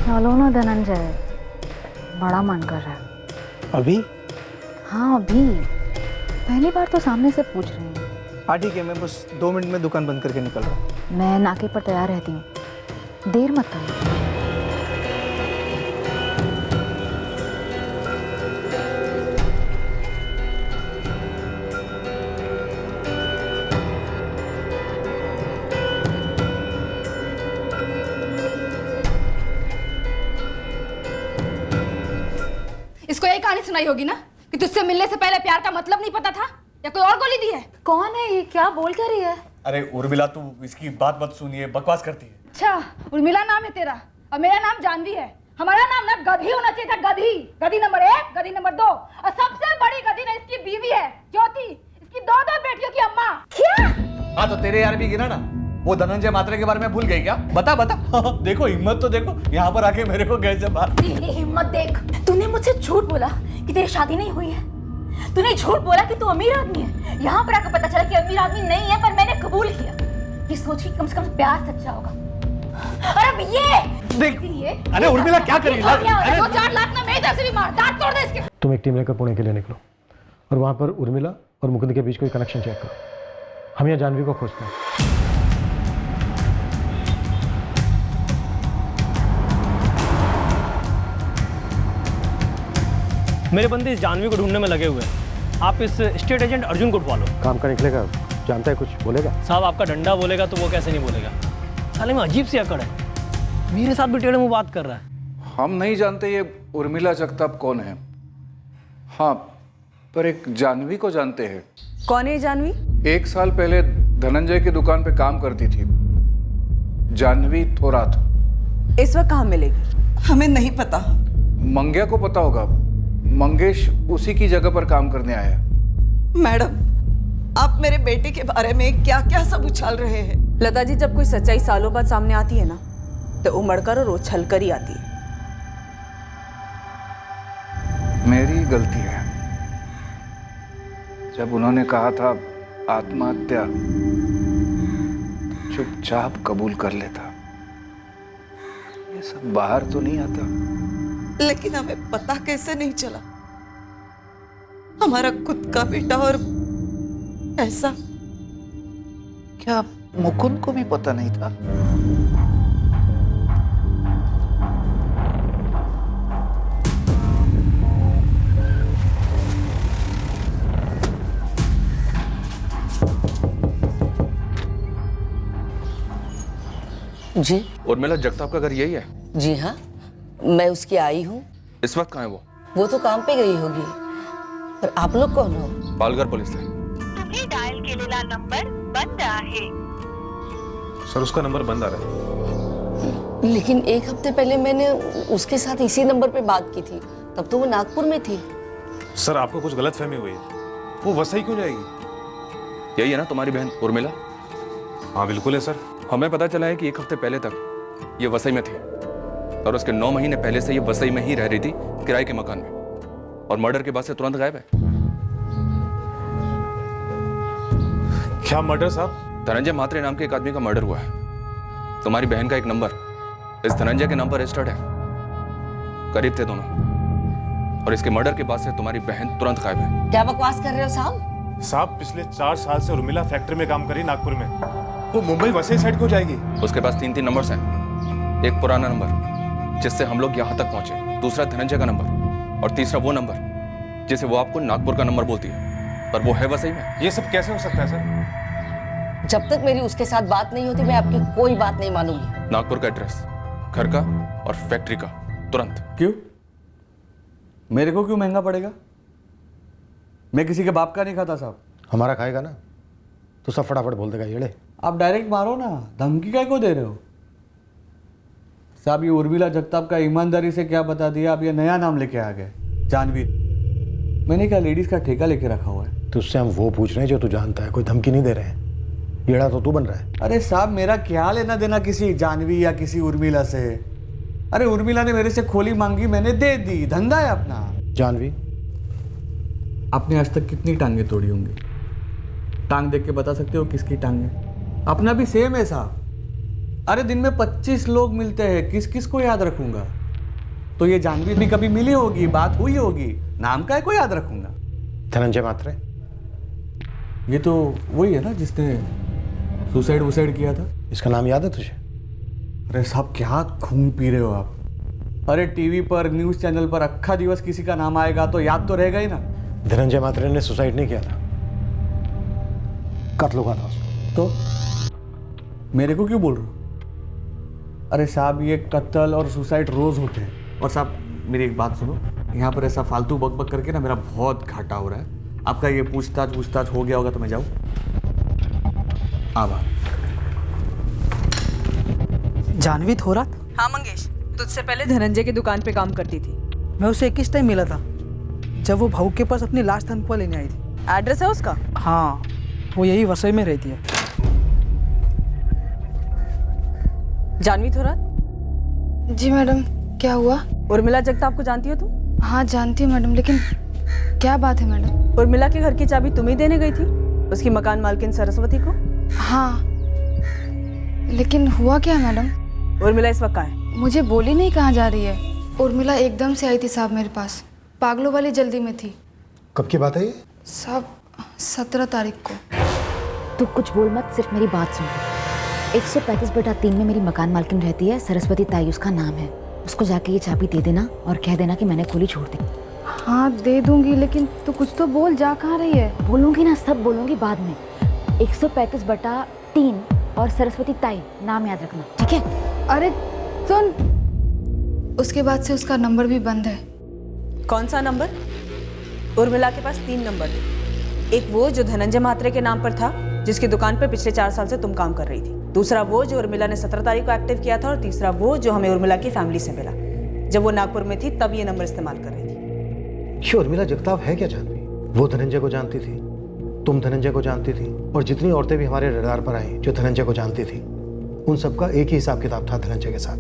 चलो ना धनंजय, बड़ा मन कर रहा है। अभी? हाँ अभी, पहली बार तो सामने से पूछ रही हूँ। हाँ ठीक है, मैं बस 2 मिनट में दुकान बंद करके निकल रहा हूँ। मैं नाके पर तैयार रहती हूँ, देर मत करो। इसको यही कहानी सुनाई होगी ना कि तुझसे मिलने से पहले प्यार का मतलब नहीं पता था, या कोई और गोली दी है? कौन है ये, क्या बोल कर रही है? अरे उर्मिला, तू इसकी बात मत सुनिए, बकवास करती है। अच्छा, उर्मिला नाम है तेरा और मेरा नाम जानवी है। हमारा नाम ना गधी होना चाहिए था, गधी। गधी नंबर 1, गधी नंबर 2 और सबसे बड़ी गधी ना इसकी बीवी है ज्योति, इसकी 2 बेटियों की अम्मा। क्या? हाँ तो तेरे यार भी गिना ना, वो धनंजय मात्रे के बारे में भूल गई क्या? बता बता। देखो हिम्मत तो देखो, यहाँ पर आके मेरे को कैसे बात। तेरी हिम्मत देख, तूने मुझसे झूठ बोला कि तेरी शादी नहीं हुई है। तूने झूठ बोला कि तू अमीर आदमी है। यहाँ पर आकर पता चला कि अमीर आदमी नहीं है, पर मैंने कबूल किया। ये सोच कि कम से कम प्यार सच्चा होगा। और अब ये देख, ये अरे उर्मिला क्या करेगी? अरे 2-4 लाख ना मेरी तरफ से भी मार, दांत तोड़ दे इसके। तुम एक टीम लेकर पुणे के लिए निकलो और वहाँ पर उर्मिला और मुकुंद के बीच कोई कनेक्शन चेक करो। हम यहाँ जानवी को खोजते हैं। मेरे बंदे इस जानवी को ढूंढने में लगे हुए हैं। आप इस स्टेट एजेंट अर्जुन को उठवा लो। काम का निकलेगा, जानता है कुछ बोलेगा? साहब आपका डंडा बोलेगा तो वो कैसे नहीं बोलेगा? साले में अजीब सी अकड़ है, मेरे साथ भी टेढ़े मुंह बात कर रहा है। हम नहीं जानते ये उर्मिला जगताप कौन है। हाँ, पर एक जानवी को जानते हैं। कौन है जानवी? 1 साल पहले धनंजय की दुकान पे काम करती थी, जानवी थोरात। इस वक्त कहाँ मिलेगी? हमें नहीं पता। मंग्या को पता होगा, मंगेश उसी की जगह पर काम करने आया। मैडम, आप मेरे बेटे के बारे में क्या क्या सब उछाल रहे हैं। लता जी, जब कोई सच्चाई सालों बाद सामने आती है ना, तो उमड़कर और उछल कर ही आती है। मेरी गलती है। जब उन्होंने कहा था आत्महत्या, चुपचाप कबूल कर लेता। ये सब बाहर तो नहीं आता। लेकिन हमें पता कैसे नहीं चला? हमारा खुद का बेटा और ऐसा। क्या मुकुंद को भी पता नहीं था? जी उर्मिला जगताप का घर यही है? जी हाँ, मैं उसकी आई हूँ। इस वक्त कहाँ है वो तो काम पे गई होगी। पर आप लोग कौन हो? पालघर पुलिस से। तुम्ही डायल केलेला नंबर बंद आहे। सर, उसका नंबर बंद आ रहा है। लेकिन 1 हफ्ते पहले मैंने उसके साथ इसी नंबर पे बात की थी, तब तो वो नागपुर में थी। सर, आपको कुछ गलतफहमी हुई है। वो वसई क्यों जाएगी? यही है ना तुम्हारी बहन उर्मिला? हाँ बिल्कुल है सर। हमें पता चला है कि 1 हफ्ते पहले तक ये वसई में थी और उसके 9 महीने पहले से ये वसई में ही रह रही थी, किराए के मकान में, और मर्डर के बाद से तुरंत गायब है। क्या मर्डर साहब? धनंजय मात्रे नाम के एक आदमी का मर्डर हुआ है। तुम्हारी बहन का एक नंबर इस धनंजय के नाम पर रजिस्टर्ड है। करीब थे दोनों, और इसके मर्डर के बाद से तुम्हारी बहन तुरंत गायब है। क्या बकवास कर रहे हो साहब? साहब, पिछले 4 साल से उर्मिला फैक्ट्री में काम करी नागपुर में। वो मुंबई वसई साइड क्यों जाएगी? उसके पास 3 नंबर्स हैं। एक पुराना नंबर जिससे हम लोग यहाँ तक पहुंचे, दूसरा धनंजय का नंबर, और तीसरा वो नंबर जिसे वो आपको नागपुर का नंबर बोलती है, पर वो है वसई में। ये सब कैसे हो सकता है सर? जब तक मेरी उसके साथ बात नहीं होती, मैं आपकी कोई बात नहीं मानूंगी। नागपुर का एड्रेस, घर का और फैक्ट्री का, तुरंत। क्यों? मेरे को क्यों महंगा पड़ेगा? मैं किसी के बाप का नहीं खाता साहब। हमारा खाएगा ना तो सब फटाफट बोल देगा येड़े। आप डायरेक्ट मारो ना, धमकी काय को दे रहे हो साहब? ये उर्मिला जगताप का ईमानदारी से क्या बता दिया, आप ये नया नाम लेके आ गए, जानवी। मैंने क्या लेडीज का ठेका लेके रखा हुआ है? तो उससे हम वो पूछ रहे हैं जो तू जानता है, कोई धमकी नहीं दे रहे हैं। येड़ा तो तू बन रहा है। अरे साहब, मेरा क्या लेना देना किसी जानवी या किसी उर्मिला से? अरे उर्मिला ने मेरे से खोली मांगी, मैंने दे दी, धंधा है अपना। जानवी, आपने आज तक कितनी टांगे तोड़ी होंगी? टांग देख के बता सकते हो किसकी टांग है? अपना भी सेम है साहब। अरे दिन में 25 लोग मिलते हैं, किस किस को याद रखूंगा? तो ये जानवी भी कभी मिली होगी, बात हुई होगी, नाम का है को याद रखूंगा। धनंजय मात्रे। ये तो वही है ना जिसने सुसाइड वुसाइड किया था। इसका नाम याद है तुझे? अरे साहब क्या खून पी रहे हो आप? अरे टीवी पर न्यूज चैनल पर अक्खा दिवस किसी का नाम आएगा तो याद तो रहेगा ही ना। धनंजय मात्रे ने सुसाइड नहीं किया था, कत्ल हुआ था उसको। तो मेरे को क्यों बोल रहे हो? अरे साहब ये कत्ल और सुसाइड रोज होते हैं। और साहब मेरी एक बात सुनो, यहाँ पर ऐसा फालतू बकबक करके ना मेरा बहुत घाटा हो रहा है। आपका ये पूछताछ हो गया होगा तो मैं जाऊँ? आभार। जानवी थोरात? हाँ मंगेश, तुझसे पहले धनंजय की दुकान पे काम करती थी। मैं उसे किस टाइम मिला था? जब वो भाऊ के पास अपनी लाश तनख्वाह लेने आई थी। एड्रेस है उसका? हाँ, वो यही वसई में रहती है। जानवी थोरात? जी मैडम, क्या हुआ? उर्मिला जगताप को जानती हो तुम? हाँ जानती हूँ मैडम, लेकिन क्या बात है मैडम? उर्मिला के घर की चाबी तुम ही देने गई थी उसकी मकान मालकिन सरस्वती को? हाँ, लेकिन हुआ क्या मैडम? उर्मिला इस वक्त कहाँ है? मुझे बोली नहीं कहाँ जा रही है। उर्मिला एकदम से आई थी साहब मेरे पास, पागलों वाली जल्दी में थी। कब की बात है ये? साहब 17 तारीख को। तू कुछ बोल मत, सिर्फ मेरी बात सुन। 135/3 में मेरी मकान मालकिन रहती है, सरस्वती ताई उसका नाम है। उसको जाके ये चाबी दे देना और कह देना कि मैंने खोली छोड़ दी। हाँ दे दूंगी, लेकिन तू कुछ तो बोल, जा कहाँ रही है? बोलूँगी ना, सब बोलूँगी बाद में। 135/3 और सरस्वती ताई, नाम याद रखना, ठीक है? अरे सुन, उसके बाद से उसका नंबर भी बंद है। कौन सा नंबर? उर्मिला के पास 3 नंबर थे। एक वो जो धनंजय मात्रे के नाम पर था, जिसकी दुकान पर पिछले 4 साल से तुम काम कर रही थी। दूसरा वो जो उर्मिला ने 17 तारीख को एक्टिव किया था, और तीसरा वो जो हमें उर्मिला की फैमिली से मिला जब वो नागपुर में थी, तब ये नंबर इस्तेमाल कर रही थी। ये उर्मिला जगताप है क्या जानवी? वो धनंजय को जानती थी, तुम धनंजय को जानती थी, और जितनी औरतें भी हमारे रडार पर आई जो धनंजय को जानती थी, उन सबका एक ही हिसाब किताब था धनंजय के साथ।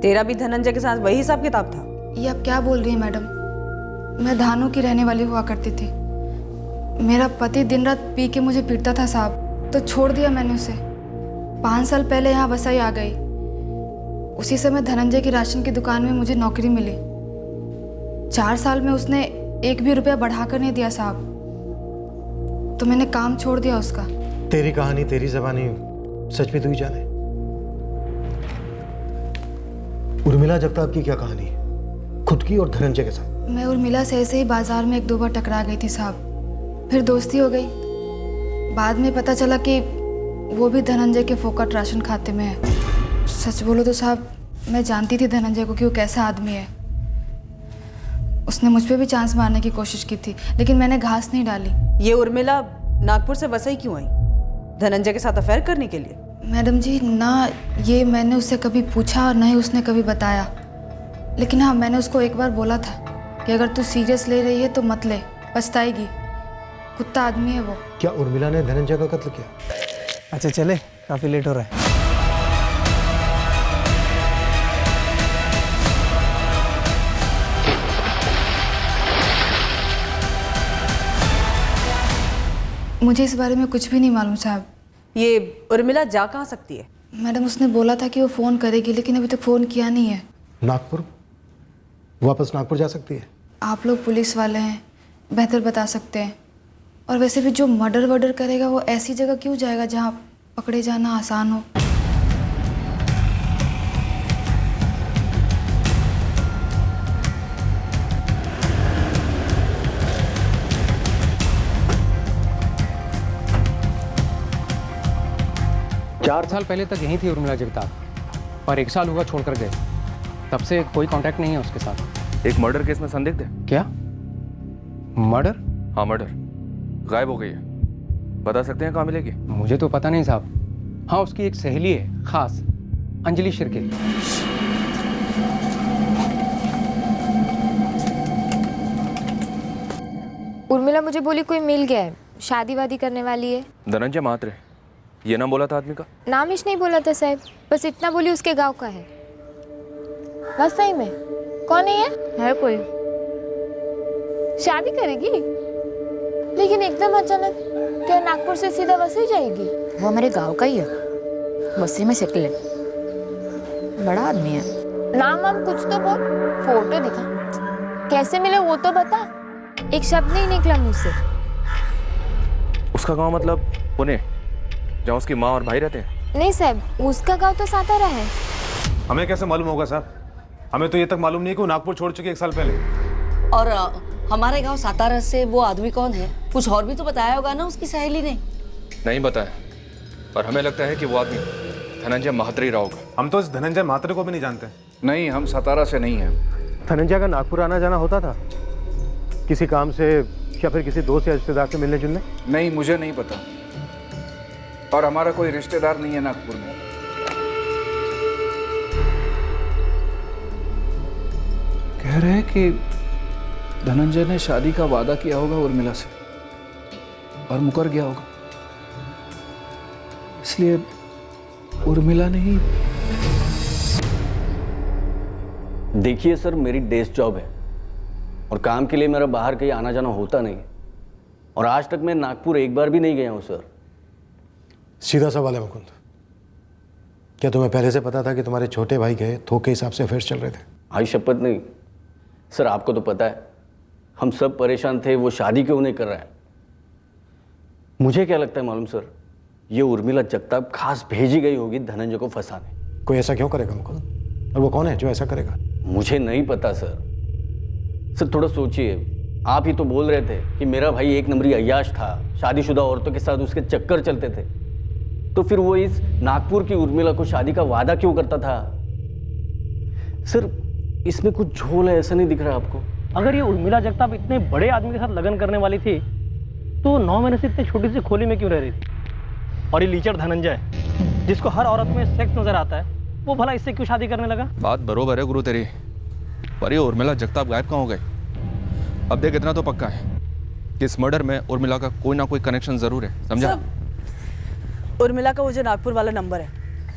तेरा भी धनंजय के साथ वही हिसाब किताब था? ये आप क्या बोल रही हैं मैडम? मैं धानु की रहने वाली हुआ करती थी। मेरा पति दिन रात पी के मुझे पीटता था साहब, तो छोड़ दिया मैंने उसे। 5 साल पहले यहाँ वसई आ गई। उसी समय धनंजय की राशन की दुकान में मुझे नौकरी मिली। 4 साल में उसने 1 भी रुपया बढ़ाकर नहीं दिया साहब, तो मैंने काम छोड़ दिया उसका। तेरी कहानी, तेरी ज़बानी सच में तू ही जाने। उर्मिला जगताप की क्या कहानी है, खुद की और धनंजय के साथ? मैं उर्मिला से ऐसे ही बाजार में 1-2 बार टकरा गई थी साहब, फिर दोस्ती हो गई। बाद में पता चला कि वो भी धनंजय के फोकट राशन खाते में है। सच बोलो तो साहब, मैं जानती थी धनंजय को कि वो कैसा आदमी है। उसने मुझ पे भी चांस मारने की कोशिश की थी, लेकिन मैंने घास नहीं डाली। ये उर्मिला नागपुर से वसई क्यों आई? धनंजय के साथ अफेयर करने के लिए? मैडम जी ना, ये मैंने उससे कभी पूछा और ना ही उसने कभी बताया। लेकिन हाँ, मैंने उसको एक बार बोला था कि अगर तू सीरियस ले रही है तो मत ले, पछताएगी। कुत्ता आदमी है वो। क्या उर्मिला ने धनंजय का कत्ल किया? अच्छा चले, काफ़ी लेट हो रहा है। मुझे इस बारे में कुछ भी नहीं मालूम साहब। ये उर्मिला जा कहाँ सकती है? मैडम उसने बोला था कि वो फ़ोन करेगी, लेकिन अभी तक फ़ोन किया नहीं है। नागपुर? वापस नागपुर जा सकती है? आप लोग पुलिस वाले हैं, बेहतर बता सकते हैं। और वैसे भी जो मर्डर वर्डर करेगा वो ऐसी जगह क्यों जाएगा जहाँ पकड़े जाना आसान हो। चार साल पहले तक यहीं थी उर्मिला जगताप, और 1 साल हुआ छोड़कर गए। तब से कोई कांटेक्ट नहीं है उसके साथ। एक मर्डर केस में संदिग्ध है। क्या? मर्डर? हाँ मर्डर, गायब हो गई है। बता सकते हैं कहाँ मिलेगी? मुझे तो पता नहीं साहब। हाँ, उसकी एक सहेली है खास, अंजलि शिर्के। उर्मिला मुझे बोली कोई मिल गया है, शादी वादी करने वाली है। धनंजय मात्रे, ये नाम बोला था आदमी का? नाम ही नहीं बोला था साहब, बस इतना बोली उसके गांव का है। बस सही में? कौन है ये? है कोई? शादी करेगी? लेकिन एकदम अचानक क्या नागपुर से सीधा वसई जाएगी? वो हमारे गांव का ही है, वसई में सेटल है। बड़ा आदमी है। नाम वाम कुछ तो बोल, फोटो दिखा, कैसे मिले वो तो बता। एक शब्द नहीं निकला मुझसे। उसका गांव मतलब पुणे, जहाँ उसकी माँ और भाई रहते हैं? नहीं साहब, उसका गांव तो सातारा है। हमें कैसे मालूम होगा साहब? हमें तो ये तक मालूम नहीं कि वो नागपुर छोड़ चुके 1 साल पहले। और हमारे गांव सातारा से वो आदमी कौन है? कुछ और भी तो बताया होगा ना उसकी सहेली ने। नहीं बताया, पर हमें लगता है कि वो आदमी धनंजय महात्री राव का। हम तो इस धनंजय महात्री को भी नहीं जानते। नहीं, हम सतारा से नहीं हैं। धनंजय का नागपुर आना जाना होता था किसी काम से या फिर किसी दोस्त या रिश्तेदार से मिलने जुलने? नहीं, मुझे नहीं पता, और हमारा कोई रिश्तेदार नहीं है नागपुर में। कह रहे हैं कि धनंजय ने शादी का वादा किया होगा उर्मिला से और मुकर गया होगा, इसलिए उर्मिला ने ही। देखिए सर, मेरी डेस्क जॉब है और काम के लिए मेरा बाहर कहीं आना जाना होता नहीं, और आज तक मैं नागपुर एक बार भी नहीं गया हूं सर। सीधा सवाल है मुकुंद, क्या तुम्हें पहले से पता था कि तुम्हारे छोटे भाई के थोक के हिसाब से अफेयर्स चल रहे थे? आई शपथ नहीं सर, आपको तो पता है हम सब परेशान थे, वो शादी क्यों नहीं कर रहा है। मुझे क्या लगता है मालूम सर, ये उर्मिला जगताप खास भेजी गई होगी धनंजय को फंसाने। कोई ऐसा क्यों करेगा मुकुंद? और वो कौन है जो ऐसा करेगा? मुझे नहीं पता सर। सर थोड़ा सोचिए, आप ही तो बोल रहे थे कि मेरा भाई एक नंबरी अय्याश था, शादीशुदा औरतों के साथ उसके चक्कर चलते थे, तो फिर वो इस नागपुर की उर्मिला को शादी का वादा क्यों करता था? सर इसमें कुछ झोल है, ऐसा नहीं दिख रहा आपको? अगर ये उर्मिला जगताप इतने बड़े आदमी के साथ लगन करने वाली थी तो 9 महीने से इतनी छोटी सी खोली में क्यों रह रही थी? और ये लीचर धनंजय जिसको हर औरत में सेक्स नजर आता है, वो भला इससे क्यों शादी करने लगा? बात बरोबर है गुरु तेरी, पर ये उर्मिला जगताप गायब कहाँ हो गई? अब देख, इतना तो पक्का है कि इस मर्डर में उर्मिला का कोई ना कोई कनेक्शन जरूर है, समझा? उर्मिला का वो जो नागपुर वाला नंबर है,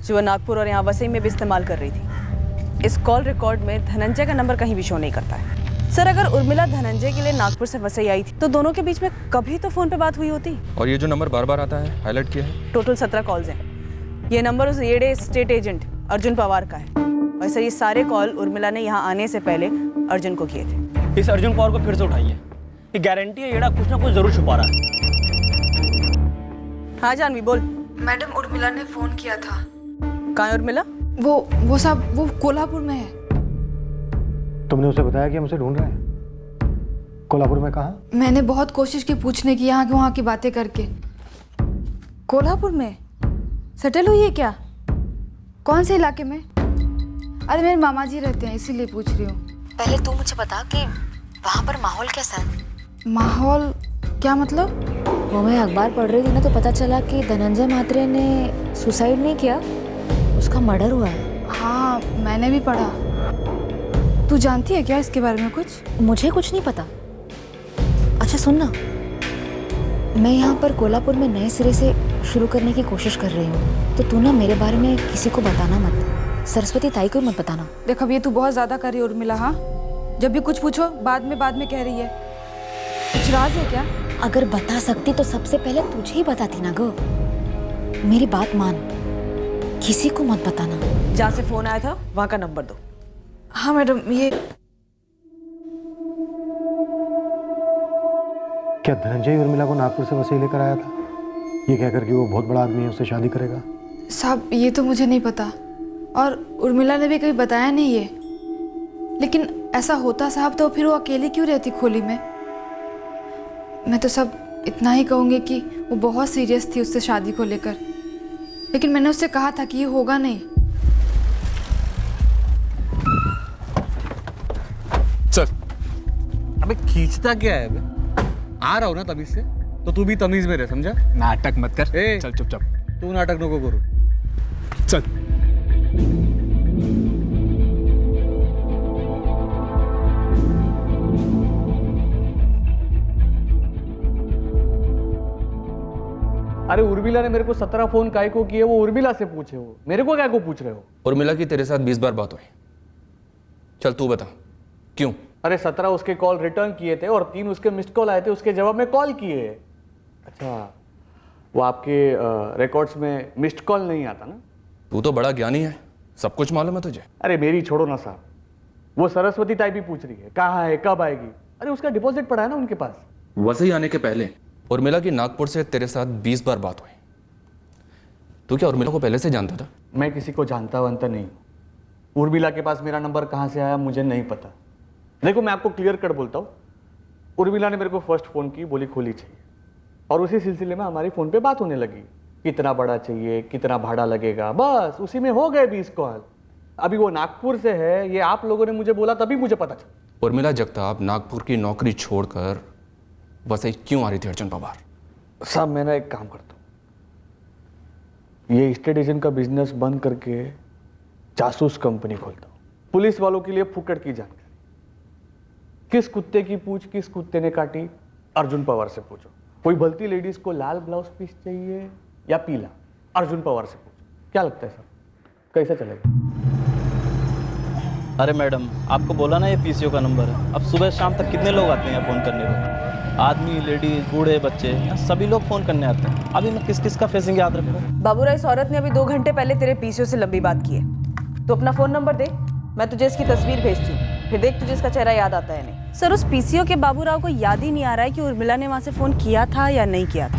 जो वह नागपुर और यहाँ वसई में भी इस्तेमाल कर रही थी, इस कॉल रिकॉर्ड में धनंजय का नंबर कहीं भी शो नहीं करता है। सर अगर उर्मिला धनंजय के लिए नागपुर से वसई आई थी तो दोनों के बीच में कभी तो फोन पे बात हुई होती। और ये जो नंबर बार बार आता है, हाईलाइट किया है? टोटल 17 कॉल्स हैं। ये नंबर उस येडे स्टेट एजेंट अर्जुन पवार का है, और सर ये सारे कॉल उर्मिला ने यहाँ आने से पहले अर्जुन को किए थे। इस अर्जुन पवार को फिर से उठाइए, ये गारंटी है येड़ा कुछ ना कुछ जरूर छुपा रहा है। हाँ जानवी बोल। मैडम उर्मिला ने फोन किया था। कहाँ है उर्मिला? वो साहब वो कोल्हापुर में है। तुमने उसे बताया कि हम उसे ढूंढ रहे हैं? कोल्हापुर में कहाँ? मैंने बहुत कोशिश की पूछने की, यहाँ की वहाँ की बातें करके। कोल्हापुर में सेटल हुई है क्या? कौन से इलाके में? अरे मेरे मामा जी रहते हैं, इसीलिए पूछ रही हूँ। पहले तू मुझे बता कि वहाँ पर माहौल कैसा है? माहौल क्या मतलब? वो मैं अखबार पढ़ रही थी ना, तो पता चला कि धनंजय महात्रे ने सुसाइड नहीं किया, उसका मर्डर हुआ है। हाँ मैंने भी पढ़ा। तू जानती है क्या इसके बारे में कुछ? मुझे कुछ नहीं पता। अच्छा सुन ना, मैं यहाँ पर कोल्हापुर में नए सिरे से शुरू करने की कोशिश कर रही हूँ, तो तू ना मेरे बारे में किसी को बताना मत, सरस्वती ताई को मत बताना। देख अब ये तू बहुत ज्यादा कर रही है उर्मिला। हाँ जब भी कुछ पूछो बाद में कह रही है। कुछ राज है क्या? अगर बता सकती तो सबसे पहले तुझे ही बताती ना गो। मेरी बात मान, किसी को मत बताना। जहाँ से फोन आया था वहाँ का नंबर दो। हाँ मैडम। ये क्या धनंजय उर्मिला को नागपुर से वसई लेकर आया था, ये कहकर कि वो बहुत बड़ा आदमी है, उससे शादी करेगा? साहब ये तो मुझे नहीं पता, और उर्मिला ने भी कभी बताया नहीं है। लेकिन ऐसा होता साहब तो फिर वो अकेली क्यों रहती खोली में? मैं तो सब इतना ही कहूँगी कि वो बहुत सीरियस थी उससे शादी को लेकर, लेकिन मैंने उससे कहा था कि ये होगा नहीं। चल। अबे खींचता क्या है? अबे आ रहा हूँ ना तमीज से, तो तू भी तमीज में रह, समझा? नाटक मत कर। चल चुपचाप। तू नाटक नको करू। चल। अरे उर्मिला ने मेरे को 17 फोन काय को किए, वो उर्मिला से पूछे, वो मेरे को क्या को पूछ रहे हो? उर्मिला की तेरे साथ 20 बार बात हुई। चल तू बता क्यों? अरे 17 उसके कॉल रिटर्न किए थे और 3 उसके मिस्ड कॉल आए थे, उसके जवाब में कॉल किए। अच्छा, वो आपके रिकॉर्ड्स में मिस्ड कॉल नहीं आता ना? तू तो बड़ा ज्ञानी है, सब कुछ मालूम है तुझे? अरे मेरी छोड़ो ना साहब, वो सरस्वती ताई भी पूछ रही है कहाँ है, कब आएगी। अरे उसका डिपॉजिट पड़ा है ना उनके पास। वसई आने के पहले उर्मिला की नागपुर से तेरे साथ 20 बार बात हुई। तू क्या उर्मिला को पहले से जानता था? मैं किसी को जानता वनता नहीं हूँ। उर्मिला के पास मेरा नंबर कहाँ से आया मुझे नहीं पता। देखो मैं आपको क्लियर कट बोलता हूँ, उर्मिला ने मेरे को फर्स्ट फ़ोन की, बोली खोली चाहिए, और उसी सिलसिले में हमारी फ़ोन पे बात होने लगी, कितना बड़ा चाहिए, कितना भाड़ा लगेगा, बस उसी में हो गए 20 कॉल। अभी वो नागपुर से है, ये आप लोगों ने मुझे बोला तभी मुझे पता चला। उर्मिला जगताप नागपुर की नौकरी छोड़कर वसई क्यों आ रही थी अर्जुन पवार? साहब मैं ना एक काम करता हूँ, ये स्टेट एजेंट का बिजनेस बंद करके जासूस कंपनी खोलता हूँ। पुलिस वालों के लिए फुकट की जानकारी, किस कुत्ते की पूंछ किस कुत्ते ने काटी, अर्जुन पवार से पूछो। कोई भलती लेडीज को लाल ब्लाउज पीस चाहिए या पीला, अर्जुन पवार से पूछो। क्या लगता है सर, कैसा चलेगा? अरे मैडम, आपको बोला ना ये पीसीओ का नंबर है। अब सुबह शाम तक कितने लोग आते हैं यहाँ फ़ोन करने को? आदमी, लेडीज, बूढ़े, बच्चे, यहाँ सभी लोग फ़ोन करने आते हैं। अभी मैं किस किस का फेसिंग याद रखूँ? बाबूराय, इस औरत ने अभी 2 घंटे पहले तेरे पीसीओ से लंबी बात की है। तो अपना फ़ोन नंबर दे, मैं तुझे इसकी तस्वीर भेजती हूँ, फिर देख तुझे इसका चेहरा याद आता है नहीं। सर, उस पीसीओ के बाबूराव को याद ही नहीं आ रहा है कि उर्मिला ने वहाँ से फ़ोन किया था या नहीं किया था।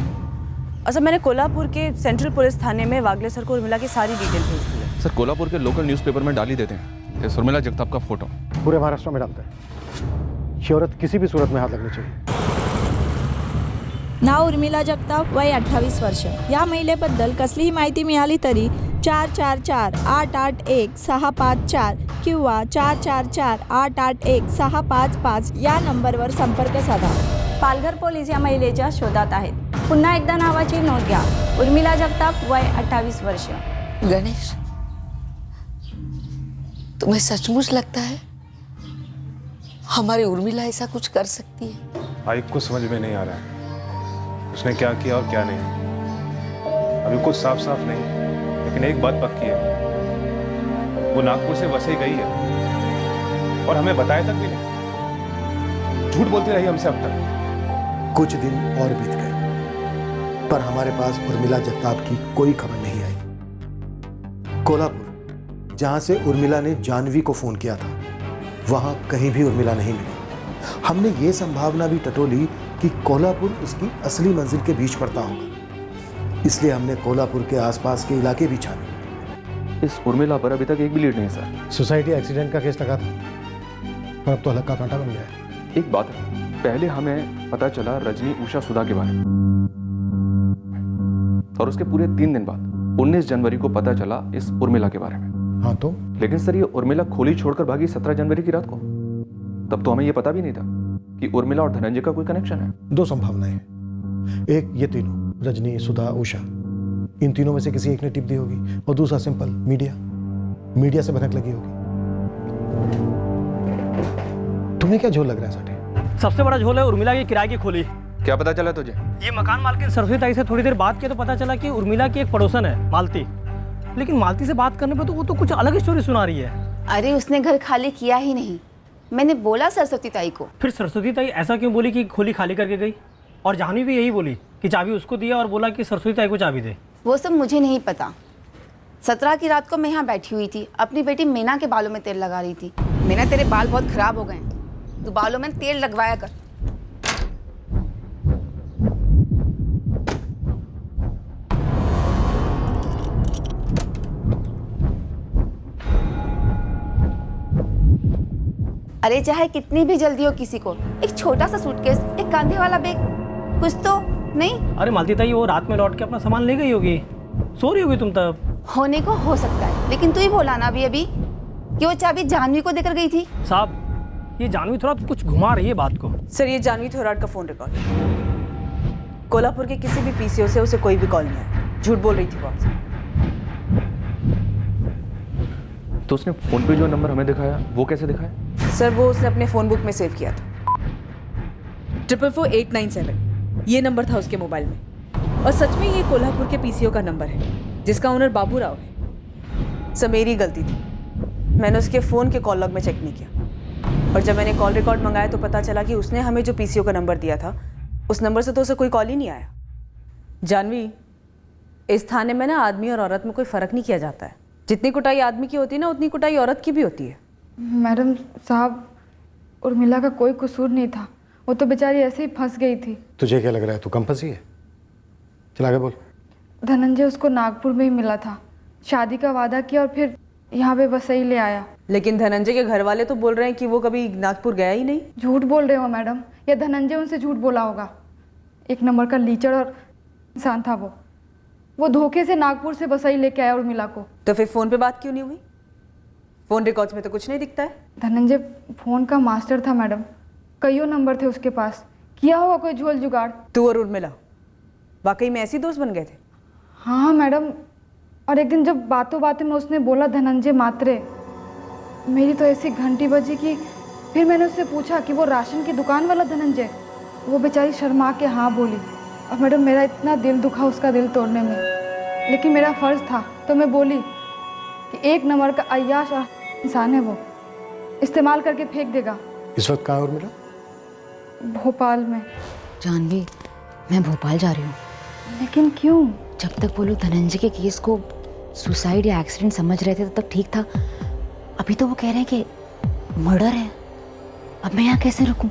अच्छा, मैंने कोल्हापुर के सेंट्रल पुलिस थाने में वागले सर को उर्मिला की सारी डिटेल भेज दी है। सर, कोल्हापुर के लोकल न्यूज़पेपर में डाल ही देते हैं इस उर्मिला जगताप का फोटो। पूरे महाराष्ट्र में डालते हैं। ये औरत किसी भी सूरत में हाथ लगनी चाहिए। नाव उर्मिला जगताप, वय 28 वर्ष. या महिलेबद्दल कसलीही माहिती मिळाली तरी 444-881-654 किंवा 444-881-655 या नंबरवर संपर्क साधा. पालघर पोलीस या महिलेच्या शोधात आहेत. पुन्हा एकदा नावाची नोंद घ्या. उर्मिला जगताप, वय 28 वर्ष. गणेश, तुम्हें सचमुच लगता है हमारी उर्मिला ऐसा कुछ कर सकती है? भाई कुछ समझ में नहीं आ रहा है, उसने क्या किया और क्या नहीं। अभी कुछ साफ साफ नहीं, लेकिन एक बात पक्की है, वो नागपुर से वसई गई है और हमें बताया तक भी नहीं। झूठ बोलती रही हमसे अब तक। कुछ दिन और बीत गए, पर हमारे पास उर्मिला जगताप की कोई खबर नहीं आई। कोल्हापुर, जहां से उर्मिला ने जानवी को फोन किया था, वहां कहीं भी उर्मिला नहीं मिली। हमने ये संभावना भी टटोली कि कोल्हापुर उसकी असली मंजिल के बीच पड़ता होगा, इसलिए हमने कोल्हापुर के आसपास के इलाके भी छाने। इस उर्मिला पर अभी तक एक भी लीड नहीं सर। सोसाइटी एक्सीडेंट का केस लगा था, पर अब तो अलग का कांटा बन गया है। एक बात है, पहले हमें पता चला रजनी उषा सुधा के बारे में, और उसके पूरे 3 दिन बाद 19 जनवरी को पता चला इस उर्मिला के बारे में। हाँ तो? लेकिन सर, ये उर्मिला खोली छोड़कर भागी 17 जनवरी की रात को। तब तो हमें ये पता भी नहीं था कि उर्मिला और धनंजय का कोई कनेक्शन है। 2 संभावनाएं हैं। एक, ये तीनों, रजनी, सुधा, उषा, इन तीनों में से किसी एक ने टिप दी होगी, और दूसरा सिंपल, मीडिया से भनक लगी होगी। तुम्हें क्या झोल लग रहा है साठे? सबसे बड़ा झोल है उर्मिला की किराए की खोली। क्या पता चला तुझे? ये मकान मालकिन सरस्वती ताई से थोड़ी देर बात की तो पता चला कि उर्मिला की एक पड़ोसन है मालती, लेकिन मालती से बात करने पे तो वो तो कुछ अलग स्टोरी सुना रही है। अरे उसने घर खाली किया ही नहीं, मैंने बोला सरस्वती ताई को। फिर सरस्वती ताई ऐसा क्यों बोली कि खोली खाली करके गई? और जाह्नवी भी यही बोली कि चाबी उसको दिया और बोला कि सरस्वती ताई को चाबी दे। वो सब मुझे नहीं पता। 17 की रात को मैं यहाँ बैठी हुई थी, अपनी बेटी मीना के बालों में तेल लगा रही थी। मीना, तेरे बाल बहुत खराब हो गए हैं, तू बालों में तेल लगवाया कर। अरे चाहे कितनी भी जल्दी हो किसी को, एक छोटा सा सूटकेस, एक कंधे वाला बैग, कुछ तो नहीं? अरे मालती ताई, वो रात में लौट के अपना सामान ले गई होगी, सो रही होगी तुम तब। होने को हो सकता है, लेकिन तू ही बोला ना अभी कि वो चाबी जाह्नवी को देकर गई थी। साहब, ये जाह्नवी थोड़ा कुछ घुमा रही है बात को। सर, ये जाह्नवी थोराट का फोन रिकॉर्ड। कोल्हापुर के किसी भी पीसीओ से उसे कोई भी कॉल नहीं आया, झूठ बोल रही थी वो आपसे। तो उसने फोन पे जो नंबर हमें दिखाया वो कैसे दिखाया? सर, वो उसने अपने फोन बुक में सेव किया था। 444-897 ये नंबर था उसके मोबाइल में, और सच में ये कोल्हापुर के पीसीओ का नंबर है जिसका ओनर बाबू राव है। सर, मेरी गलती थी, मैंने उसके फ़ोन के कॉल लॉग में चेक नहीं किया, और जब मैंने कॉल रिकॉर्ड मंगाया तो पता चला कि उसने हमें जो पीसीओ का नंबर दिया था उस नंबर से तो उसे कोई कॉल ही नहीं आया। जाह्नवी, इस थाने में ना आदमी और औरत में कोई फ़र्क नहीं किया जाता है। जितनी कुटाई आदमी की होती है ना, उतनी कुटाई औरत की भी होती है। मैडम साहब, उर्मिला का कोई कसूर नहीं था, वो तो बेचारी ऐसे ही फंस गई थी। तुझे क्या लग रहा है, तू कम फंसी है? चल आगे बोल। धनंजय उसको नागपुर में ही मिला था, शादी का वादा किया और फिर यहाँ पे वसई ले आया। लेकिन धनंजय के घर वाले तो बोल रहे हैं कि वो कभी नागपुर गया ही नहीं। झूठ बोल रहे हो मैडम, या धनंजय उनसे झूठ बोला होगा। एक नंबर का लीचड़ और इंसान था वो धोखे से नागपुर से वसई लेके आया उर्मिला को। तो फिर फोन पे बात क्यों नहीं हुई? फोन रिकॉर्ड्स में तो कुछ नहीं दिखता है। धनंजय फोन का मास्टर था मैडम, कईयों नंबर थे उसके पास, किया होगा कोई झोल जुगाड़। तू और उर्मिला वाकई में ऐसी दोस्त बन गए थे? हाँ मैडम, और एक दिन जब बातों बातों में उसने बोला धनंजय मात्रे, मेरी तो ऐसी घंटी बजी कि फिर मैंने उससे पूछा कि वो राशन की दुकान वाला धनंजय। वो बेचारी शर्मा के हाँ बोली। और मैडम मेरा इतना दिल दुखा उसका दिल तोड़ने में, लेकिन मेरा फ़र्ज़ था तो मैं बोली कि एक नंबर का अय्याश और इंसान है, वो इस्तेमाल करके फेंक देगा। इस वक्त कहाँ उर्मिला? भोपाल में। जानवी, मैं भोपाल जा रही हूँ। लेकिन क्यों? जब तक वो लोग धनंजय के केस को सुसाइड या एक्सीडेंट समझ रहे थे तब तक ठीक था। अभी तो वो कह रहे हैं कि मर्डर है। अब मैं यहाँ कैसे रुकूं?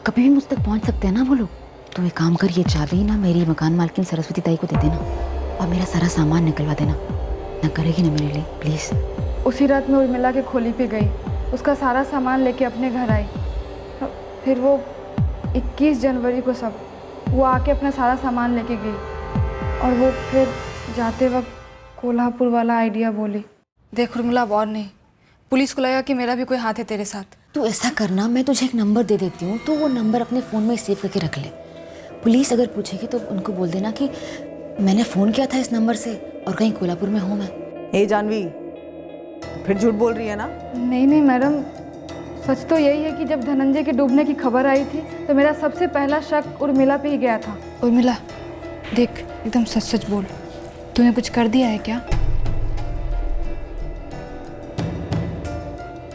कभी भी मुझ तक पहुँच सकते हैं ना वो लोग। तो एक काम कर, ये चाबी ना मेरी मकान मालकिन सरस्वती ताई को दे देना और मेरा सारा सामान निकलवा देना। ना करेगी ना मेरे लिए, प्लीज़। उसी रात में उर्मिला के खोली पे गई, उसका सारा सामान लेके अपने घर आई। फिर वो 21 जनवरी को सब वो आके अपना सारा सामान लेके गई और वो फिर जाते वक्त कोल्हापुर वाला आइडिया बोली। देख उर्मिला, अब और नहीं, पुलिस को लगा कि मेरा भी कोई हाथ है तेरे साथ। तू ऐसा करना, मैं तुझे एक नंबर दे देती हूँ, तो वो नंबर अपने फ़ोन में सेव करके रख ले। पुलिस अगर पूछेगी तो उनको बोल देना कि मैंने फ़ोन किया था इस नंबर से और कहीं कोल्हापुर में हूँ मैं। ए जानवी, फिर झूठ बोल रही है ना? नहीं नहीं मैडम, सच तो यही है कि जब धनंजय के डूबने की खबर आई थी तो मेरा सबसे पहला शक उर्मिला पे ही गया था। उर्मिला देख, एकदम सच सच बोल, तूने कुछ कर दिया है क्या?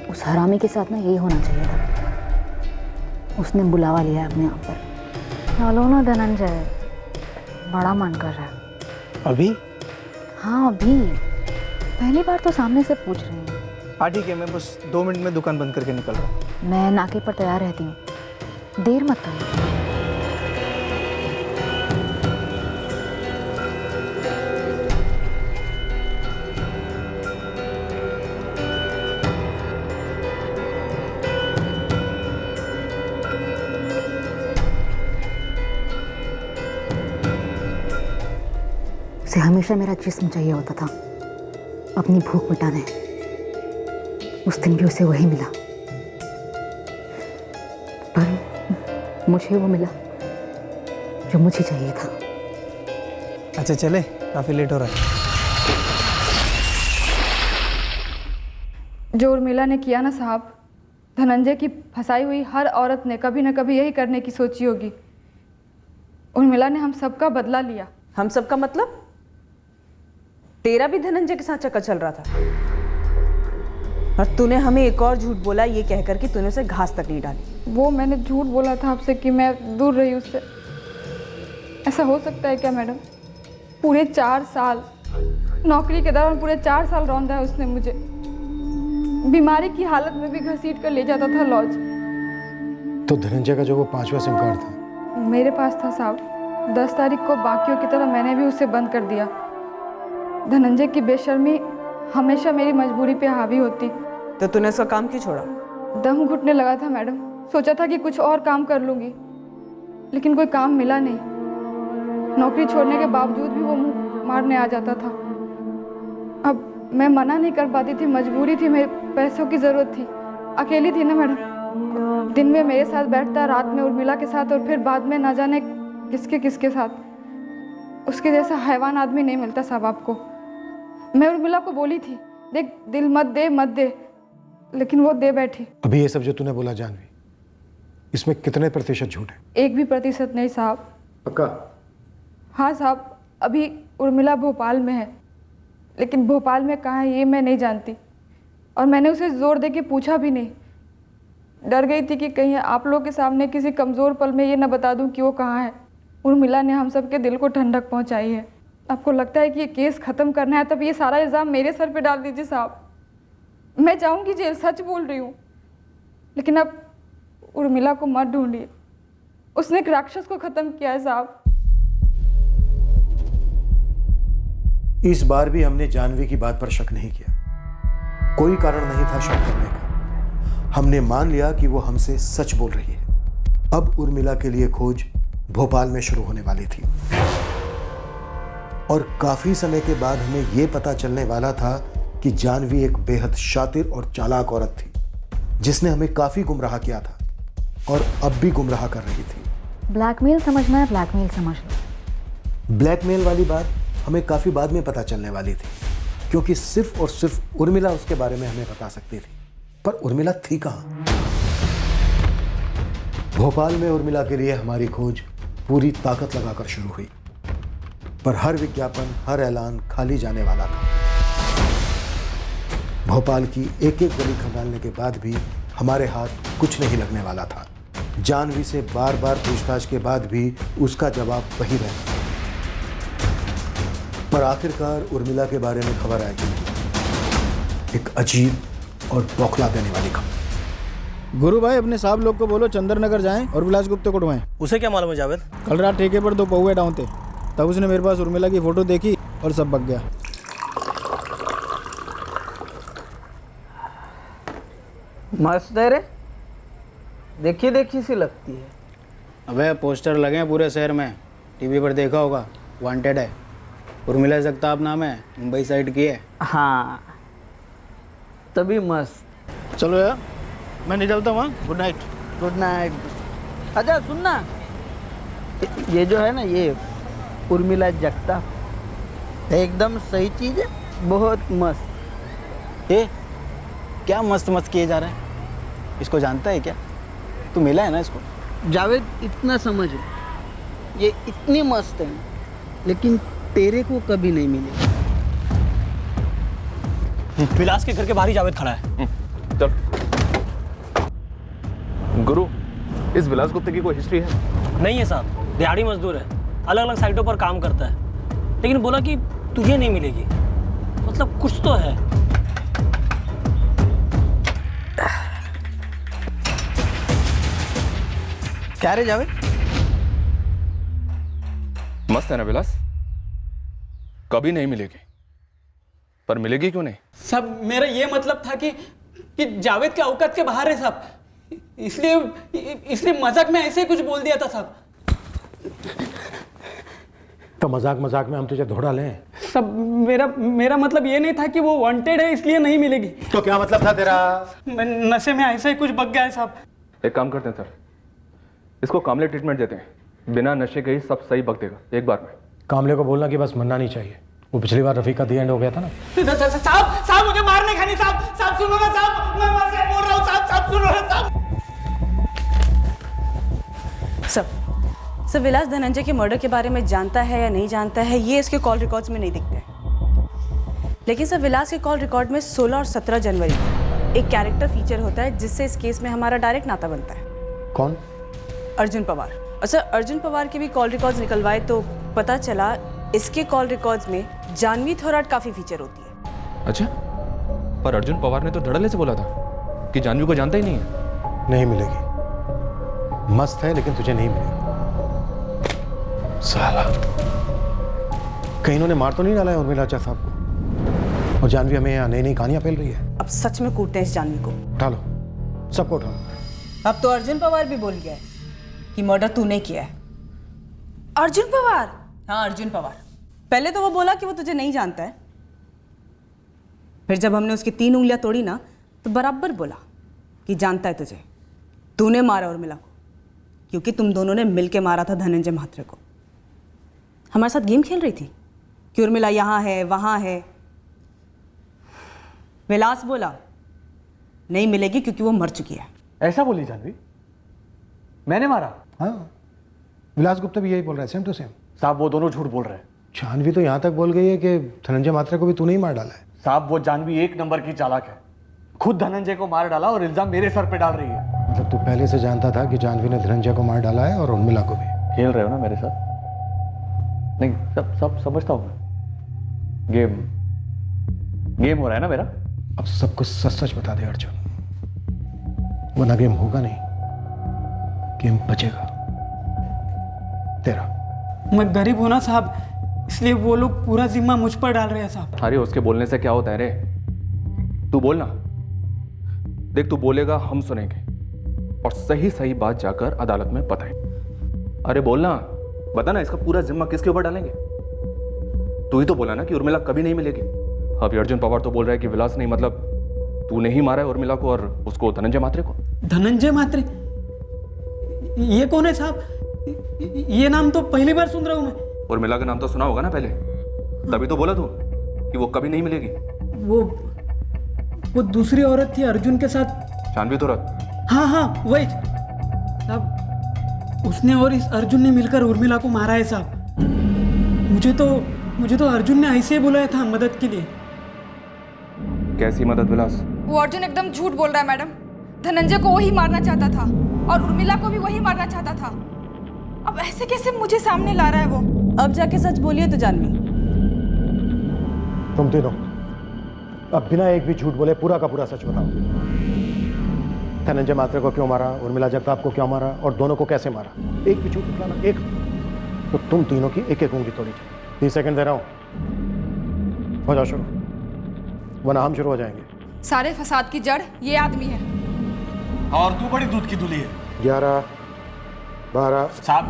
उस हरामी के साथ ना यही होना चाहिए था। उसने बुलावा लिया है अपने यहाँ पर। चलो ना धनंजय, बड़ा मन कर रहा है। अभी? हाँ अभी, पहली बार तो सामने से पूछ रही हूँ। हाँ ठीक है, मैं बस 2 मिनट में दुकान बंद करके निकल रहा हूँ। मैं नाके पर तैयार रहती हूँ, देर मत करना। उसे हमेशा मेरा जिस्म चाहिए होता था अपनी भूख मिटाने। उस दिन भी उसे वही मिला, पर मुझे वो मिला जो मुझे चाहिए था। अच्छा चले, काफ़ी लेट हो रहा है। जो उर्मिला ने किया ना साहब, धनंजय की फंसाई हुई हर औरत ने कभी ना कभी यही करने की सोची होगी। उर्मिला ने हम सबका बदला लिया। हम सबका मतलब? तेरा भी धनंजय के साथ चक्कर चल रहा था और तूने हमें एक और झूठ बोला ये कहकर कि तूने उसे घास तक नहीं डाली। वो मैंने झूठ बोला था आपसे कि मैं दूर रही उससे। ऐसा हो सकता है क्या मैडम? पूरे 4 साल नौकरी के दौरान पूरे 4 साल रौंदा है उसने मुझे। बीमारी की हालत में भी घसीट कर ले जाता था लॉज। तो धनंजय का जो वो 5वां सिम कार्ड था मेरे पास था साहब। 10 तारीख को बाकियों की तरह मैंने भी उसे बंद कर दिया। धनंजय की बेशर्मी हमेशा मेरी मजबूरी पे हावी होती। तो तूने उसका काम क्यों छोड़ा? दम घुटने लगा था मैडम। सोचा था कि कुछ और काम कर लूँगी, लेकिन कोई काम मिला नहीं। नौकरी छोड़ने के बावजूद भी वो मुंह मारने आ जाता था। अब मैं मना नहीं कर पाती थी, मजबूरी थी, मेरे पैसों की ज़रूरत थी। अकेली थी ना मैडम। दिन में मेरे साथ बैठता, रात में उर्मिला के साथ और फिर बाद में ना जाने किसके साथ। उसके जैसा हैवान आदमी नहीं मिलता साहब आपको। मैं उर्मिला को बोली थी, देख दिल मत दे, लेकिन वो दे बैठी। अभी ये सब जो तूने बोला जानवी, इसमें कितने प्रतिशत झूठ है? 1 भी प्रतिशत नहीं साहब। पक्का? हाँ साहब, अभी उर्मिला भोपाल में है, लेकिन भोपाल में कहाँ है ये मैं नहीं जानती। और मैंने उसे जोर दे के पूछा भी नहीं। डर गई थी कि कहीं आप लोगों के सामने किसी कमज़ोर पल में ये न बता दूं कि वो कहाँ है। उर्मिला ने हम सब के दिल को ठंडक पहुँचाई है। आपको लगता है कि ये केस ख़त्म करना है तब ये सारा इल्ज़ाम मेरे सर पे डाल दीजिए साहब। मैं जाऊंगी जेल, सच बोल रही हूँ। लेकिन अब उर्मिला को मत ढूंढिए, उसने एक राक्षस को ख़त्म किया है साहब। इस बार भी हमने जानवी की बात पर शक नहीं किया, कोई कारण नहीं था शक करने का। हमने मान लिया कि वो हमसे सच बोल रही है। अब उर्मिला के लिए खोज भोपाल में शुरू होने वाली थी और काफी समय के बाद हमें यह पता चलने वाला था कि जानवी एक बेहद शातिर और चालाक औरत थी जिसने हमें काफी गुमराह किया था और अब भी गुमराह कर रही थी। ब्लैकमेल समझना है, ब्लैकमेल समझ लो। ब्लैकमेल वाली बात हमें काफी बाद में पता चलने वाली थी, क्योंकि सिर्फ और सिर्फ उर्मिला उसके बारे में हमें बता सकती थी। पर उर्मिला थी कहां? भोपाल में उर्मिला के लिए हमारी खोज पूरी ताकत लगाकर शुरू हुई, पर हर विज्ञापन, हर ऐलान खाली जाने वाला था। भोपाल की एक एक गली खंगालने के बाद भी हमारे हाथ कुछ नहीं लगने वाला था। जानवी से बार बार पूछताछ के बाद भी उसका जवाब वही रहता। पर आखिरकार उर्मिला के बारे में खबर आई, एक अजीब और बौखला देने वाली खबर। गुरु भाई अपने साहब लोग को बोलो चंदर नगर जाएं और विलास गुप्ते को ढूंढें। उसे क्या मालूम है जावेद? कल रात ठेके पर 2 पौवे डाउन थे, तब उसने मेरे पास उर्मिला की फोटो देखी और सब बक गया। मस्त है रे, देखी देखी सी लगती है। अबे पोस्टर लगे हैं पूरे शहर में, टीवी पर देखा होगा, वांटेड है। उर्मिला जगताप नाम है, मुंबई साइड की है। हाँ तभी मस्त। चलो यार मैं निकलता हूँ। Good night. Good night. अच्छा सुनना, ये जो है ना, ये उर्मिला जगताप एकदम सही चीज़ है, बहुत मस्त। क्या मस्त मस्त किए जा रहे हैं? इसको जानता है क्या? तू मिला है ना इसको? जावेद इतना समझ, ये इतनी मस्त है लेकिन तेरे को कभी नहीं मिले। विलास के घर के बाहर ही जावेद खड़ा है। चल। गुरु, इस विलास गुप्ते की कोई हिस्ट्री है? नहीं है साहब, दिहाड़ी मजदूर है, अलग अलग साइटों पर काम करता है, लेकिन बोला कि तुझे नहीं मिलेगी। मतलब कुछ तो है। क्या रे जावेद? मस्त है ना विलास? कभी नहीं मिलेगी, पर मिलेगी क्यों नहीं? साहब मेरा ये मतलब था कि जावेद के औकात के बाहर है साहब, इसलिए मजाक में ऐसे कुछ बोल दिया था साहब। तो मजाक में हम तुझे धोड़ा लें? सब मेरा मतलब ये नहीं था कि वो वांटेड है इसलिए नहीं मिलेगी। तो क्या मतलब था तेरा? मैं नशे में ऐसे ही कुछ बक गया है साहब। एक काम करते हैं सर, इसको कामले ट्रीटमेंट देते हैं, बिना नशे के ही सब सही बक देगा एक बार में। कामले को बोलना कि बस मरना नहीं चाहिए, वो पिछली बार रफीक का दी एंड हो गया था ना। साहब मुझे मारने का नहीं साहब, साहब सुनो ना साहब, मैं मर से बोल रहा हूँ साहब, सुनो ना साहब। सब विलास धनंजय के मर्डर के बारे में जानता है या नहीं जानता है, ये इसके कॉल रिकॉर्ड्स में नहीं दिखते। लेकिन सर विलास के कॉल रिकॉर्ड में 16 और 17 जनवरी एक कैरेक्टर फीचर होता है जिससे इस केस में हमारा डायरेक्ट नाता बनता है। कौन? अर्जुन पवार। और सर अर्जुन पवार के भी कॉल रिकॉर्ड्स निकलवाए तो पता चला इसके कॉल रिकॉर्ड्स में जानवी थोराट काफी फीचर होती है। अच्छा, पर अर्जुन पवार ने तो धड़ल्ले से बोला था कि जानवी को जानता ही नहीं है। नहीं मिलेगी, मस्त है लेकिन तुझे नहीं मिलेगी। साला, कहीं इन्होंने मार तो नहीं डाला है उर्मिला चा साहब को? और जानवी हमें यहाँ नई नई कहानियां फैल रही है। अब सच में कूटते हैं इस जानवी को। उठा लो, सबको उठा लो। अब तो अर्जुन पवार भी बोल गया है कि मर्डर तूने किया है। अर्जुन पवार? हाँ अर्जुन पवार। पहले तो वो बोला कि वो तुझे नहीं जानता है, फिर जब हमने उसकी 3 उंगलियां तोड़ी ना तो बराबर बोला कि जानता है तुझे, तूने मारा उर्मिला को, क्योंकि तुम दोनों ने मिलके मारा था धनंजय म्हात्रे को। हमारे साथ गेम खेल रही थी कि उर्मिला यहाँ है वहाँ है। विलास बोला नहीं मिलेगी क्योंकि वो मर चुकी है। ऐसा बोली जानवी? मैंने मारा? हाँ, विलास गुप्ता भी यही बोल रहा है, सेम टू सेम। साहब वो दोनों झूठ बोल रहे हैं। जानवी तो यहाँ तक बोल गई है कि धनंजय म्हात्रे को भी तूने ही मार डाला है। साहब वो जानवी 1 नंबर की चालाक है, खुद धनंजय को मार डाला और इल्जाम मेरे सर पे डाल रही है। मतलब तू पहले से जानता था कि जानवी ने धनंजय को मार डाला है और उर्मिला को भी? खेल रहे हो ना मेरे साथ? नहीं, सब समझता हूँ मैं। गेम हो रहा है ना मेरा। अब सब कुछ सच सच बता दे अर्जुन, वरना गेम होगा नहीं, गेम बचेगा तेरा। मैं गरीब हूं ना साहब, इसलिए वो लोग पूरा जिम्मा मुझ पर डाल रहे हैं साहब। अरे उसके बोलने से क्या होता है रे, तू बोलना। देख तू बोलेगा हम सुनेंगे और सही सही बात जाकर अदालत में बताएं। अरे बोलना, बता ना इसका पूरा जिम्मा किसके ऊपर डालेंगे। तू ही तो बोला ना कि उर्मिला कभी नहीं मिलेगी। अभी अर्जुन पवार तो बोल रहा है कि विलास नहीं, मतलब तूने ही मारा है उर्मिला को और उसको धनंजय मात्रे को। धनंजय मात्रे? ये कौन है साहब? ये नाम तो पहली बार सुन रहा हूं मैं। उर्मिला का नाम तो सुना होगा ना पहले, तभी तो बोला तू कि वो कभी नहीं मिलेगी। वो दूसरी औरत थी अर्जुन के साथ, जानवी तुरंत। हाँ हाँ वही साहब, उसने और इस अर्जुन ने मिलकर उर्मिला को मारा है साहब। मुझे तो अर्जुन ने ऐसे ही बुलाया था मदद के लिए। कैसी मदद विलास? वो अर्जुन एकदम झूठ बोल रहा है मैडम। धनंजय को वही मारना चाहता था और उर्मिला को भी वही मारना चाहता था। अब ऐसे कैसे मुझे सामने ला रहा है वो? अब जाके सच बोलिए तो जानवी। तुम तीनों अब बिना एक भी झूठ बोले पूरा का पूरा सच बताओ। धनंजय मात्रे को क्यों मारा, उर्मिला जगताप को क्यों मारा और दोनों को कैसे मारा? एक भी झूठ निकला ना, एक तो तुम तीनों की एक एक उंगली तोड़ी। 30 सेकंड दे रहा हूं, हो जाओ शुरू, वरना हम शुरू हो जाएंगे। सारे फसाद की जड़ ये आदमी है। और तू बड़ी दूध की दुली है। 11, 12। साहब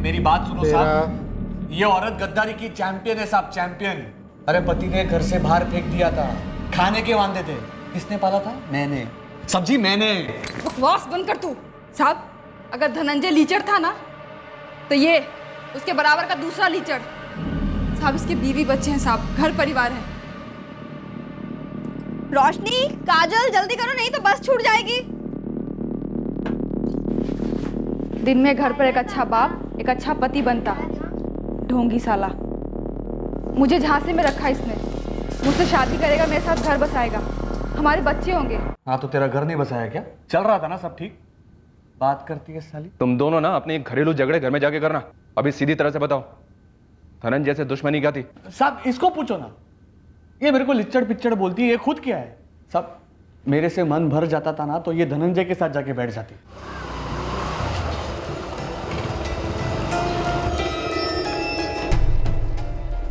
मेरी बात सुनो साहब, ये औरत गद्दारी की चैंपियन है साहब, चैंपियन। अरे पति ने घर से बाहर फेंक दिया था, खाने के वांदे थे, किसने पाला था? मैंने। सब्जी मैंने। बकवास बंद कर तू। साहब अगर धनंजय लीचड़ था ना, तो ये उसके बराबर का दूसरा लीचड़। साहब इसके बीवी बच्चे हैं साहब, घर परिवार है। रोशनी, काजल जल्दी करो नहीं तो बस छूट जाएगी। दिन में घर पर एक अच्छा बाप, एक अच्छा पति बनता। ढोंगी साला, मुझे झांसे में रखा इसने। मुझसे शादी करेगा, मेरे साथ घर बसाएगा, हमारे बच्चे होंगे। हाँ तो तेरा घर नहीं बसाया क्या? चल रहा था ना सब ठीक? बात करती है साली। तुम दोनों ना अपने घरेलू झगड़े घर में जाके करना। अभी सीधी तरह से बताओ, धनंजय से दुश्मनी क्या थी? साहब इसको पूछो ना, ये मेरे को लिच्चड़ पिच्चड़ बोलती है, ये खुद क्या है? साहब मेरे से मन भर जाता था ना तो ये धनंजय के साथ जाके बैठ जाती।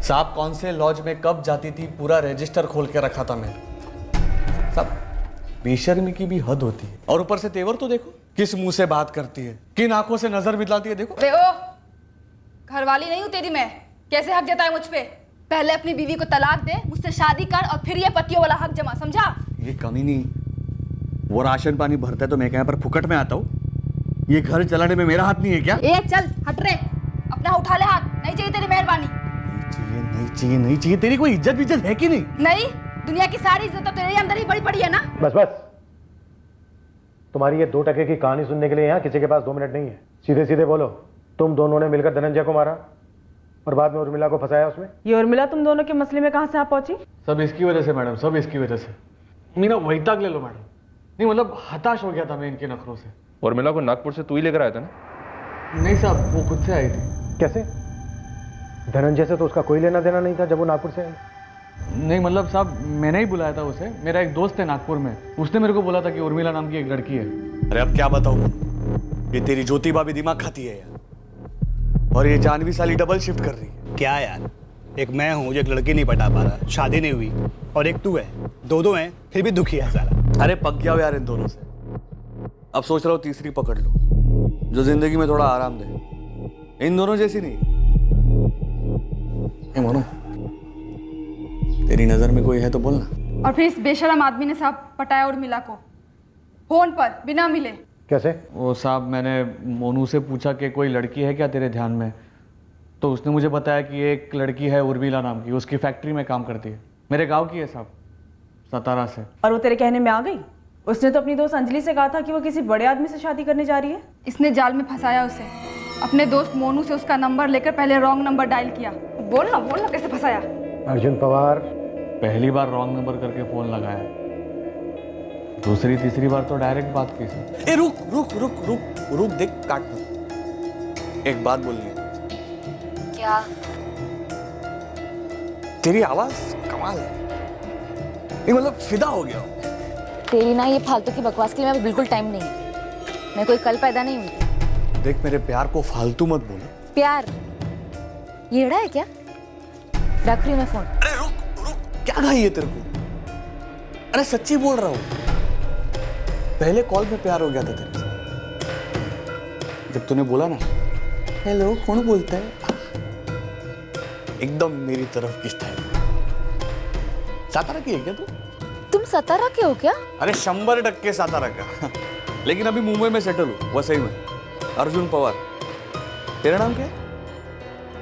साहब कौन से लॉज में कब जाती थी पूरा रजिस्टर खोल के रखा था मैं। साहब बेशर्मी की भी हद होती है। और ऊपर से तेवर तो देखो, किस मुंह से बात करती है, किन आंखों से नजर मिलाती है। देखो घर वाली नहीं हूँ तेरी मैं, कैसे हक जताए मुझ पे? पहले अपनी बीवी को तलाक दे, मुझसे शादी कर और फिर ये पतियों वाला हक जमा, समझा? ये कमी नहीं, वो राशन पानी भरता है तो मैं यहाँ पर फुकट में आता हूँ। ये घर चलाने में मेरा हाथ नहीं है क्या? चल हट रे, अपना उठा ले हाथ, नहीं चाहिए तेरी मेहरबानी। नहीं चाहिए। तेरी कोई इज्जत है कि नहीं? नहीं, दुनिया की सारी इज्जत तो तेरे अंदर ही बड़ी पड़ी है ना। बस तुम्हारी ये 2 टके की कहानी सुनने के लिए यहाँ किसी के पास 2 मिनट नहीं है। सीधे सीधे बोलो, तुम दोनों ने मिलकर धनंजय को मारा और बाद में उर्मिला को फंसाया उसमें? ये उर्मिला तुम दोनों के मसले में कहां से आ पहुंची? सब इसकी वजह से मैडम, सब इसकी वजह से। मीना वही तक ले लो मैडम। नहीं मतलब हताश हो गया था मैं इनके नखरों से। उर्मिला को नागपुर से तू ही लेकर आया था ना? नहीं साहब, वो खुद से आई थी। कैसे? धनंजय से तो उसका कोई लेना देना नहीं था जब वो नागपुर से आई। नहीं मतलब साहब मैंने ही बुलाया था उसे। मेरा एक दोस्त है नागपुर में, उसने मेरे को बोला था कि उर्मिला नाम की एक लड़की है। अरे अब क्या बताऊं, ये तेरी ज्योति भाभी दिमाग खाती है यार, और ये जानवी साली डबल शिफ्ट कर रही है। क्या यार, एक मैं हूँ जो एक लड़की नहीं पटा पा रहा, शादी नहीं हुई, और एक तू है, दो हैं फिर भी दुखी है साला। अरे पक गया हो यार इन दोनों से। अब सोच रहा हूँ तीसरी पकड़ लो जो जिंदगी में थोड़ा आराम दे। इन दोनों जैसी नहीं। मोनू, तेरी नजर में कोई है तो बोलना। और फिर इस बेशरम आदमी ने साहब पटाया उर्मिला को फोन पर बिना मिले। कैसे? वो साहब मैंने मोनू से पूछा कि कोई लड़की है क्या तेरे ध्यान में, तो उसने मुझे बताया कि एक लड़की है उर्मिला नाम की, उसकी फैक्ट्री में काम करती है, मेरे गांव की है साहब, सतारा से। और वो तेरे कहने में आ गई? उसने तो अपनी दोस्त अंजलि से कहा था कि वो किसी बड़े आदमी से शादी करने जा रही है। इसने जाल में फंसाया उसे। अपने दोस्त मोनू से उसका नंबर लेकर पहले रॉन्ग नंबर डायल किया। बोलना कैसे फंसाया? अर्जुन पवार पहली बार रॉन्ग नंबर करके फोन लगाया, दूसरी तीसरी बार तो डायरेक्ट बात की सर। ए रुक रुक रुक रुक रुक, देख काट मत। एक बात बोलनी है। क्या? तेरी आवाज कमाल है। नहीं मतलब फिदा हो गया हूं। तेरी ना ये फालतू की बकवास के लिए मैं बिल्कुल टाइम नहीं है। मैं कोई कल पैदा नहीं हुई। देख मेरे प्यार को फालतू मत बोलो। प्यार येड़ा है क्या? रख रही हूँ मैं फोन। अरे रुक रुक, क्या घाई है तेरे को? अरे सच्ची बोल रहा हूँ, पहले कॉल में प्यार हो गया था तेरे से। जब तूने बोला ना हेलो कौन बोलता है, एकदम मेरी तरफ की स्टाइल। सातारा की है क्या तू? तुम सतारा के हो क्या? अरे 100% सातारा का लेकिन अभी मुंबई में सेटल हूँ, वसई में। अर्जुन पवार। तेरा नाम क्या है?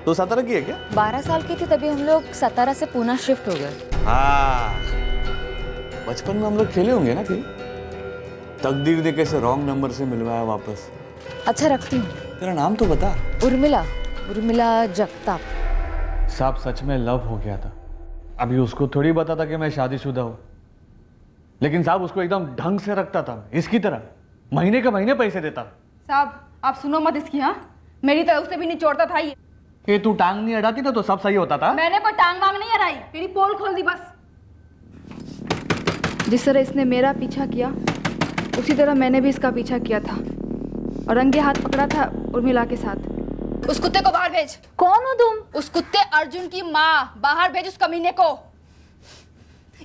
तो सातारा की है क्या? 12 साल की थी तभी हम लोग सतारा से पूना शिफ्ट हो गए। हाँ, बचपन में हम लोग खेले होंगे ना कहीं। तकदीर ने कैसे रॉन्ग नंबर से मिलवाया वापस। अच्छा रखती हूँ। तेरा नाम तो बता। उर्मिला, उर्मिला जगताप। साहब सच में लव हो गया था। अभी उसको थोड़ी पता था कि मैं शादीशुदा हूँ, लेकिन साहब उसको एकदम ढंग से रखता था, इसकी तरह महीने के महीने पैसे देता। साहब आप सुनो मत इसकी। हाँ, मेरी तरफ से भी निचोड़ता था ये। तू टांग नहीं अड़ाती ना तो सब सही होता था। मैंने कोई टांग वांग नहीं अड़ाई, तेरी पोल खोल दी बस। जिस तरह इसने मेरा पीछा किया उसी तरह मैंने भी इसका पीछा किया था और रंगे हाथ पकड़ा था उर्मिला के साथ। उस कुत्ते को बाहर भेज। कौन हो तुम? उस कुत्ते अर्जुन की माँ, बाहर भेज उस कमीने को।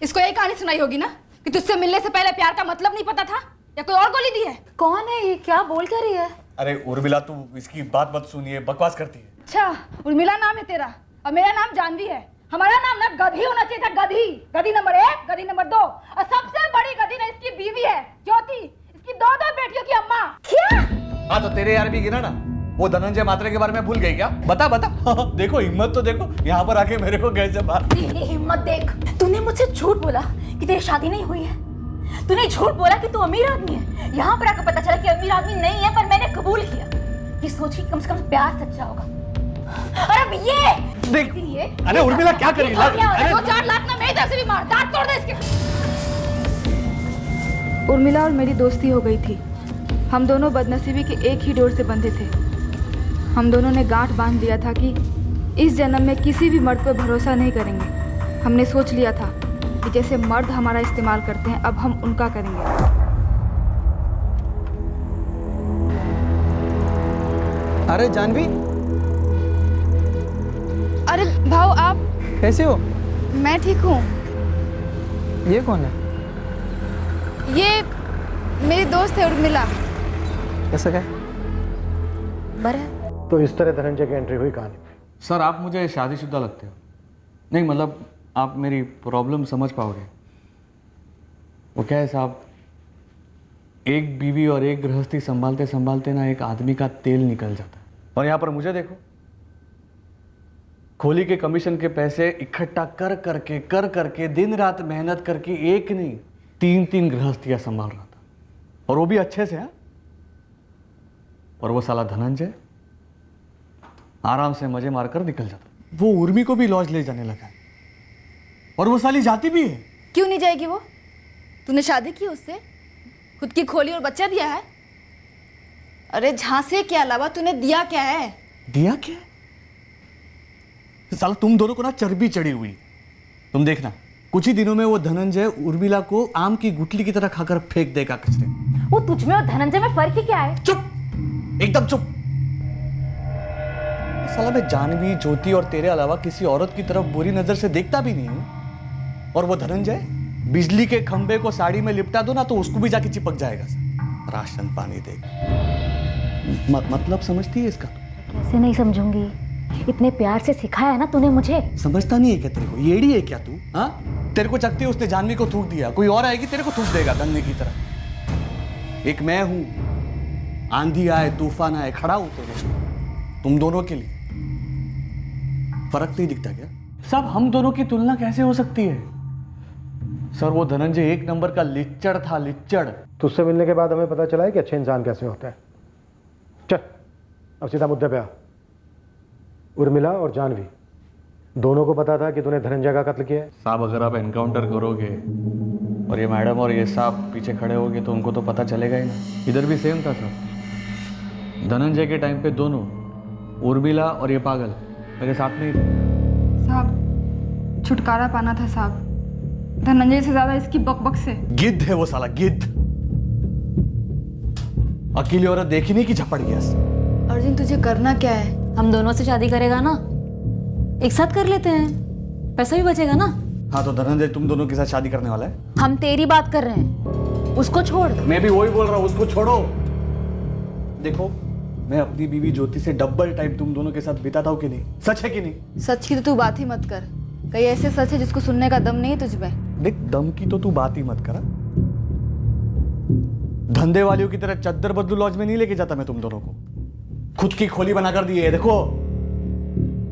इसको यही कहानी सुनाई होगी ना कि तुझसे मिलने से पहले प्यार का मतलब नहीं पता था, या कोई और गोली दी है? कौन है ये? क्या बोल कर रही है? अरे उर्मिला तू इसकी बात मत सुनिए, बकवास करती है। अच्छा, उर्मिला नाम है तेरा और मेरा नाम जानवी है। हमारा नाम ना गधी होना चाहिए था, गधी। गधी नंबर 1, गधी नंबर 2 और सबसे बड़ी गधी ना इसकी बीवी है ज्योति, इसकी 2 बेटियों की अम्मा। क्या? हाँ तो तेरे यार भी गिना ना, वो धनंजय मात्रे के बारे में भूल गई क्या? बता बता। देखो हिम्मत तो देखो, यहाँ पर आके मेरे को कैसे बात। तेरी हिम्मत देख। तूने मुझसे झूठ बोला कि तेरी शादी नहीं हुई है। तूने झूठ बोला कि तू अमीर आदमी है। यहाँ पर आकर पता चला कि अमीर आदमी नहीं है, पर मैंने कबूल किया। ये सोच कि कम से कम प्यार सच्चा होगा। और अब ये देख, अरे उर्मिला क्या करेगी? 2-4 लाख ना मेरी तरफ से भी मार, दांत तोड़ दे इसके। उर्मिला और मेरी दोस्ती हो गई थी। हम दोनों बदनसीबी के एक ही डोर से बंधे थे। हम दोनों ने गांठ बांध लिया था कि इस जन्म में किसी भी मर्द पर भरोसा नहीं करेंगे। हमने सोच लिया था कि जैसे मर्द हमारा इस्तेमाल करते हैं अब हम उनका करेंगे। अरे जानवी, अरे भाऊ आप कैसे हो? मैं ठीक हूँ। ये कौन है? ये मेरी दोस्त है उर्मिला। कैसा क्या? बरा तो इस तरह धनंजय की एंट्री हुई कहानी। सर आप मुझे शादीशुदा लगते हो। नहीं मतलब आप मेरी प्रॉब्लम समझ पाओगे। वो क्या है साहब, एक बीवी और एक गृहस्थी संभालते संभालते ना एक आदमी का तेल निकल जाता है। और यहाँ पर मुझे देखो, खोली के कमीशन के पैसे इकट्ठा कर करके दिन रात मेहनत करके एक नहीं 3 गृहस्थियां संभाल रहा था, और वो भी अच्छे से। और वो साला धनंजय आराम से मजे मारकर निकल जाता। वो उर्मी को भी लॉज ले जाने लगा, और वो साली जाती भी है। क्यों नहीं जाएगी वो? तूने शादी की उससे, खुद की खोली और बच्चा दिया है। अरे झांसे के अलावा तूने दिया क्या है? दिया क्या? साला तुम दोनों को ना चर्बी चढ़ी हुई। तुम देखना कुछ ही दिनों में वो धनंजय उर्मिला को आम की गुठली की तरह खाकर फेंक देगा कचरे। वो तुझ में और धनंजय में फर्क ही क्या है? चुप, एकदम चुप। साला मैं जानवी, ज्योति और तेरे अलावा किसी औरत की तरफ बुरी नजर से देखता भी नहीं हूं। और वो धनंजय बिजली के खंबे को साड़ी में लिपटा दो ना तो उसको भी जाके चिपक जाएगा। राशन पानी देगा। मतलब समझती है इसका? कैसे नहीं समझूंगी, इतने प्यार से सिखाया है ना तूने मुझे। समझता नहीं है क्या तेरे को? येड़ी है क्या तू? हाँ, तेरे को चकती उसने जानवी को थूक दिया, कोई और आएगी तेरे को थूक देगा गन्ने की तरह। एक मैं हूं, आंधी आए तूफान आए खड़ा हूं तुम दोनों के लिए। फर्क नहीं दिखता क्या? सब हम दोनों की तुलना कैसे हो सकती है? सर वो धनंजय 1 नंबर का लिच्चड़ था, लिच्चड़। तुझसे मिलने के बाद हमें पता चला है कि अच्छे इंसान कैसे होता है। चल अब सीधा मुद्दे पे आ। उर्मिला और जानवी दोनों को पता था कि तूने धनंजय का कत्ल किया है? साहब अगर आप एनकाउंटर करोगे और ये मैडम और ये साहब पीछे खड़े होगे तो उनको तो पता चलेगा ही ना। इधर भी सेम था सर। धनंजय के टाइम पे दोनों, उर्मिला और ये पागल, मेरे साथ में ही थे। साहब छुटकारा पाना था साहब, धनंजय से ज्यादा इसकी बकबक से। गिद्ध है वो साला, गिद्ध। अकेली औरत देखी नहीं कि झपट गया। अर्जुन तुझे करना क्या है? हम दोनों से शादी करेगा ना, एक साथ कर लेते हैं, पैसा भी बचेगा ना। हाँ तो धनंजय तुम दोनों के साथ शादी करने वाला है? हम तेरी बात कर रहे हैं, उसको छोड़। मैं भी वही बोल रहा हूँ, उसको छोड़ो। देखो मैं अपनी बीवी ज्योति से डबल टाइम तुम दोनों के साथ बिताता हूँ कि नहीं? सच है कि नहीं? सच की तो तू बात ही मत कर, कई ऐसे सच है जिसको सुनने का दम नहीं है तुझमें। देख दम की तो तू बात ही मत करा। धंधे वालियों की तरह चद्दर बदलू लॉज में नहीं लेके जाता मैं तुम दोनों को, खुद की खोली बनाकर दी है। देखो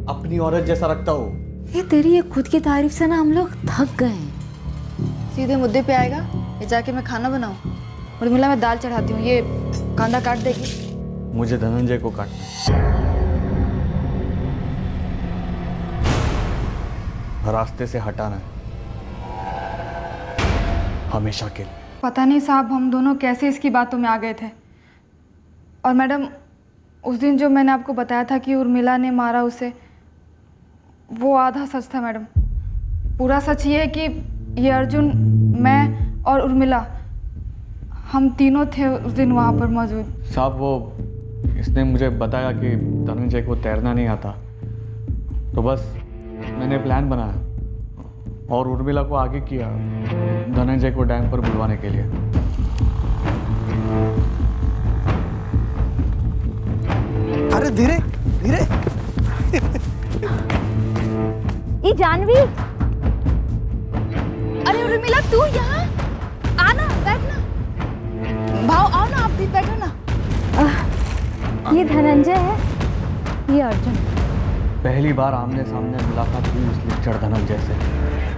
अपनी औरत जैसा रखता हूँ। ये तेरी ये खुद की तारीफ से ना हम लोग थक गए हैं। सीधे मुद्दे पे आएगा, ये जाके मैं खाना बनाऊं? उर्मिला मैं दाल चढ़ाती हूँ, ये कांदा काट देगी। मुझे धनंजय को काटना, रास्ते से हटाना है हमेशा के लिए। पता नहीं साहब हम दोनों कैसे इसकी बातों में आ गए थे। और मैडम उस दिन जो मैंने आपको बताया था कि उर्मिला ने मारा उसे, वो आधा सच था मैडम। पूरा सच ये है कि ये अर्जुन, मैं और उर्मिला, हम तीनों थे उस दिन वहाँ पर मौजूद। साहब वो इसने मुझे बताया कि धनंजय को तैरना नहीं आता, तो बस मैंने प्लान बनाया और उर्मिला को आगे किया धनंजय को डैम पर बुलवाने के लिए। अरे धीरे धीरे। ये जानवी, अरे उर्मिला तू यहाँ आना, बैठना। भाव आओ ना, आप भी बैठो ना। ये धनंजय है, ये अर्जुन। पहली बार आमने सामने मुलाकात हुई उस लिच्चड़ धनंजय से।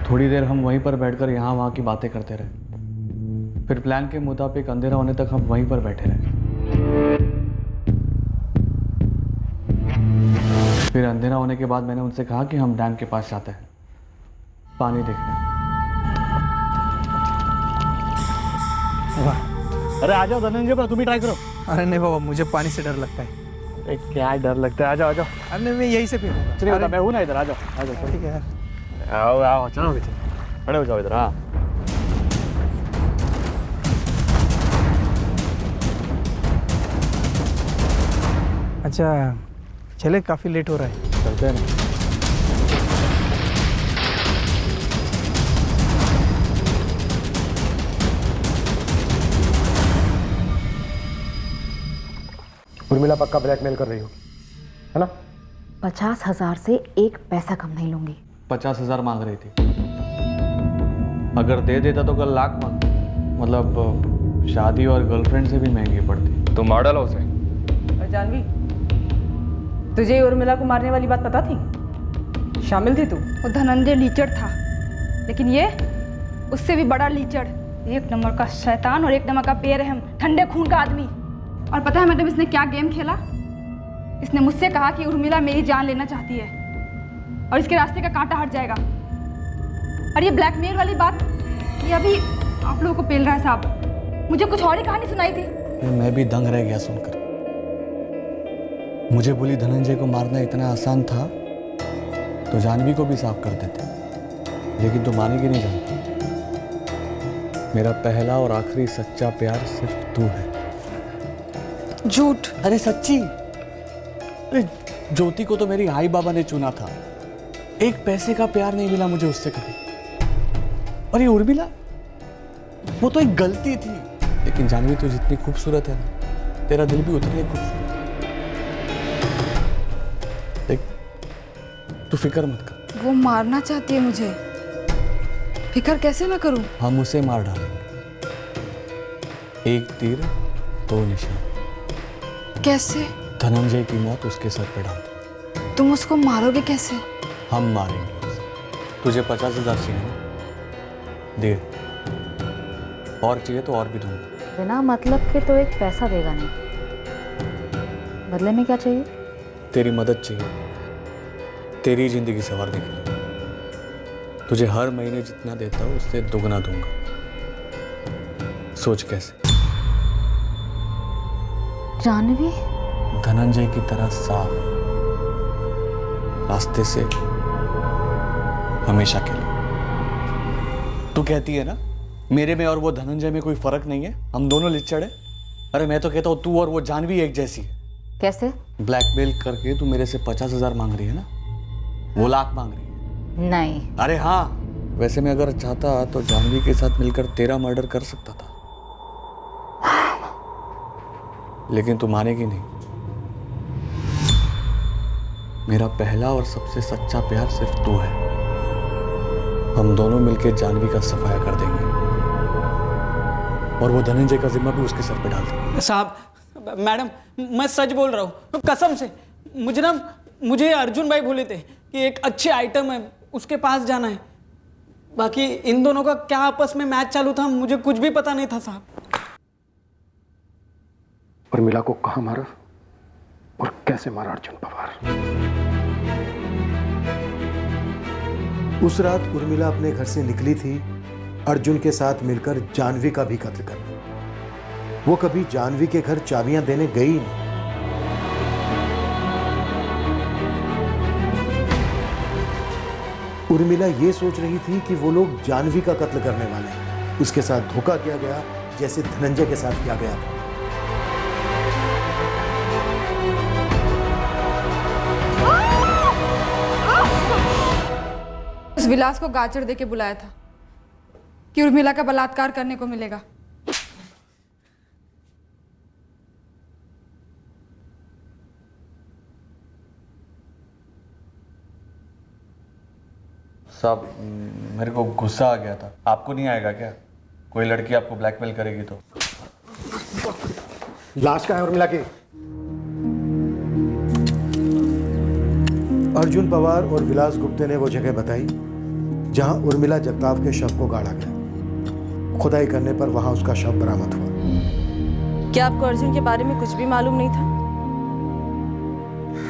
थोड़ी देर हम वहीं पर बैठकर यहाँ वहाँ की बातें करते रहे, फिर प्लान के मुताबिक अंधेरा होने तक हम वहीं पर बैठे रहे। फिर अंधेरा होने के बाद मैंने उनसे कहा कि हम डैम के पास जाते हैं पानी देखने। अरे आ जाओ धनंजय पर, तुम ही ट्राई करो। अरे नहीं बाबा, मुझे पानी से डर लगता है। क्या डर लगता है? आ जाओ आ जाओ। अरे मैं यहीं से फेंकूंगा। चलिए मैं हूँ ना इधर, आ जाओ आ जाओ। ठीक है, आओ आओ, चलो पीछे खड़े हो जाओ इधर। हाँ अच्छा चले, काफी लेट हो रहा है, चलते हैं ना। उर्मिला पक्का ब्लैकमेल कर रही हो, है ना? 50,000 से एक पैसा कम नहीं लूंगी। 50,000 मांग रही थी, अगर दे देता तो कल लाख मांग, मतलब शादी और गर्लफ्रेंड से भी महंगी पड़ती। तो मार डाला उसे। और जानवी, तुझे उर्मिला को मारने वाली बात पता थी? शामिल थी तू? वो धनंजय लीचड़ था, लेकिन ये उससे भी बड़ा लीचड़, एक नंबर का शैतान और एक नंबर का बेरहम, ठंडे खून का आदमी। और पता है मैडम इसने क्या गेम खेला? इसने मुझसे कहा कि उर्मिला मेरी जान लेना चाहती है और इसके रास्ते का कांटा हट जाएगा। और ये ब्लैकमेल वाली बात, ये अभी आप लोगों को पेल रहा है साहब। मुझे कुछ और ही कहानी सुनाई थी। मैं भी दंग रह गया सुनकर। मुझे बोली धनंजय को मारना इतना आसान था तो जानवी को भी साफ कर देते, लेकिन तू मानेगी नहीं जानती, मेरा पहला और आखिरी सच्चा प्यार सिर्फ तू है। झूठ। अरे सच्ची। अरे ज्योति को तो मेरी आई बाबा ने चुना था, एक पैसे का प्यार नहीं मिला मुझे उससे कभी। और ये उर्मिला, वो तो एक गलती थी, लेकिन जानवी तू जितनी खूबसूरत है ना, तेरा दिल भी उतना ही खूबसूरत। देख तू फिक्र मत कर। वो मारना चाहती है मुझे, फिक्र कैसे मैं करूं? हम उसे मार डालेंगे, एक तीर दो निशान। कैसे? धनंजय की मौत उसके सर पे डाल दे। तुम उसको मारोगे कैसे? हम मारेंगे उसे। तुझे 50,000 चाहिए ना? दे, और चाहिए तो और भी दूंगा। बिना मतलब के तो एक पैसा देगा नहीं, बदले में क्या चाहिए? तेरी मदद चाहिए, तेरी जिंदगी संवारने के लिए। तुझे हर महीने जितना देता हूँ उससे दुगना दूंगा। सोच कैसे? जानवी? धनंजय की तरह साफ, रास्ते से हमेशा के लिए। तू कहती है ना मेरे में और वो धनंजय में कोई फर्क नहीं है, हम दोनों लिच्चड़ है। अरे मैं तो कहता हूँ तू और वो जानवी एक जैसी है। कैसे? ब्लैकमेल करके तू मेरे से 50,000 मांग रही है ना, वो लाख मांग रही है। नहीं। अरे हाँ, वैसे मैं अगर चाहता तो जानवी के साथ मिलकर तेरा मर्डर कर सकता था, लेकिन तू मानेगी नहीं। मेरा पहला और सबसे सच्चा प्यार सिर्फ तू है। हम दोनों मिलकर जानवी का सफाया कर देंगे और वो धनंजय का जिम्मा भी उसके सर पे डाल देंगे। साहब, मैडम, मैं सच बोल रहा हूँ कसम से। मुझे अर्जुन भाई बोले थे कि एक अच्छे आइटम है, उसके पास जाना है। बाकी इन दोनों का क्या आपस में मैच चालू था मुझे कुछ भी पता नहीं था साहब। उर्मिला को कहाँ मारा और कैसे मारा अर्जुन पवार? उस रात उर्मिला अपने घर से निकली थी अर्जुन के साथ मिलकर जानवी का भी कत्ल करने। वो कभी जानवी के घर चाबियां देने गई नहीं। उर्मिला ये सोच रही थी कि वो लोग जानवी का कत्ल करने वाले हैं। उसके साथ धोखा किया गया जैसे धनंजय के साथ किया गया था। उस विलास को गाजर देके बुलाया था कि उर्मिला का बलात्कार करने को मिलेगा। साहब, मेरे को गुस्सा आ गया था। आपको नहीं आएगा क्या? कोई लड़की आपको ब्लैकमेल करेगी तो? लाश कहाँ है उर्मिला की? अर्जुन पवार और विलास गुप्ते ने वो जगह बताई जहां उर्मिला जगताप के शव को गाड़ा गया। खुदाई करने पर वहां उसका शव बरामद हुआ। क्या आपको अर्जुन के बारे में कुछ भी मालूम नहीं था?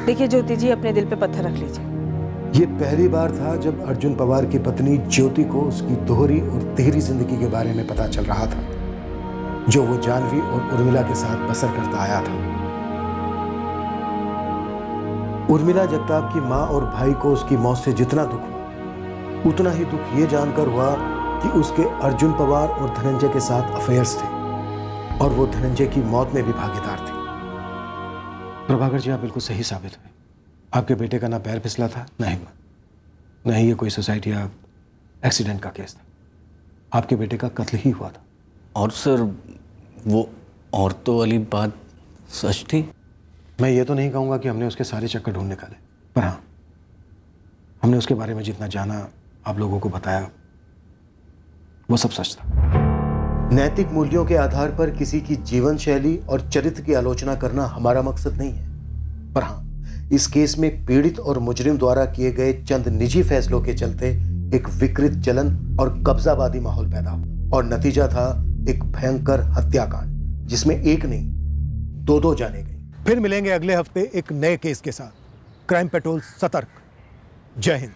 देखिए ज्योति जी, अपने दिल पे पत्थर रख लीजिए। ये पहली बार था जब अर्जुन पवार की पत्नी ज्योति को उसकी दोहरी और तिहरी जिंदगी के बारे में पता चल रहा था, जो वो जानवी और उर्मिला के साथ बसर करता आया था। उर्मिला जगताप की मां और भाई को उसकी मौत से जितना दुख हुआ, उतना ही दुख ये जानकर हुआ कि उसके अर्जुन पवार और धनंजय के साथ अफेयर्स थे और वो धनंजय की मौत में भी भागीदार थे। प्रभाकर जी, आप बिल्कुल सही साबित हुए। आपके बेटे का ना पैर फिसला था ना हिम्मत, ना ही ये कोई सुसाइड या एक्सीडेंट का केस था। आपके बेटे का कत्ल ही हुआ था। और सर, वो औरतों वाली बात सच थी? मैं ये तो नहीं कहूँगा कि हमने उसके सारे चक्कर ढूंढ निकाले, पर हाँ, हमने उसके बारे में जितना जाना, आप लोगों को बताया, वो सब सच था। नैतिक मूल्यों के आधार पर किसी की जीवन शैली और चरित्र की आलोचना करना हमारा मकसद नहीं है, पर हाँ, इस केस में पीड़ित और मुजरिम द्वारा किए गए चंद निजी फैसलों के चलते एक विकृत जलन और कब्जाबादी माहौल पैदा हुआ और नतीजा था एक भयंकर हत्याकांड, जिसमें एक नहीं 2 जाने गए। फिर मिलेंगे अगले हफ्ते एक नए केस के साथ। क्राइम पेट्रोल सतर्क। जय हिंद।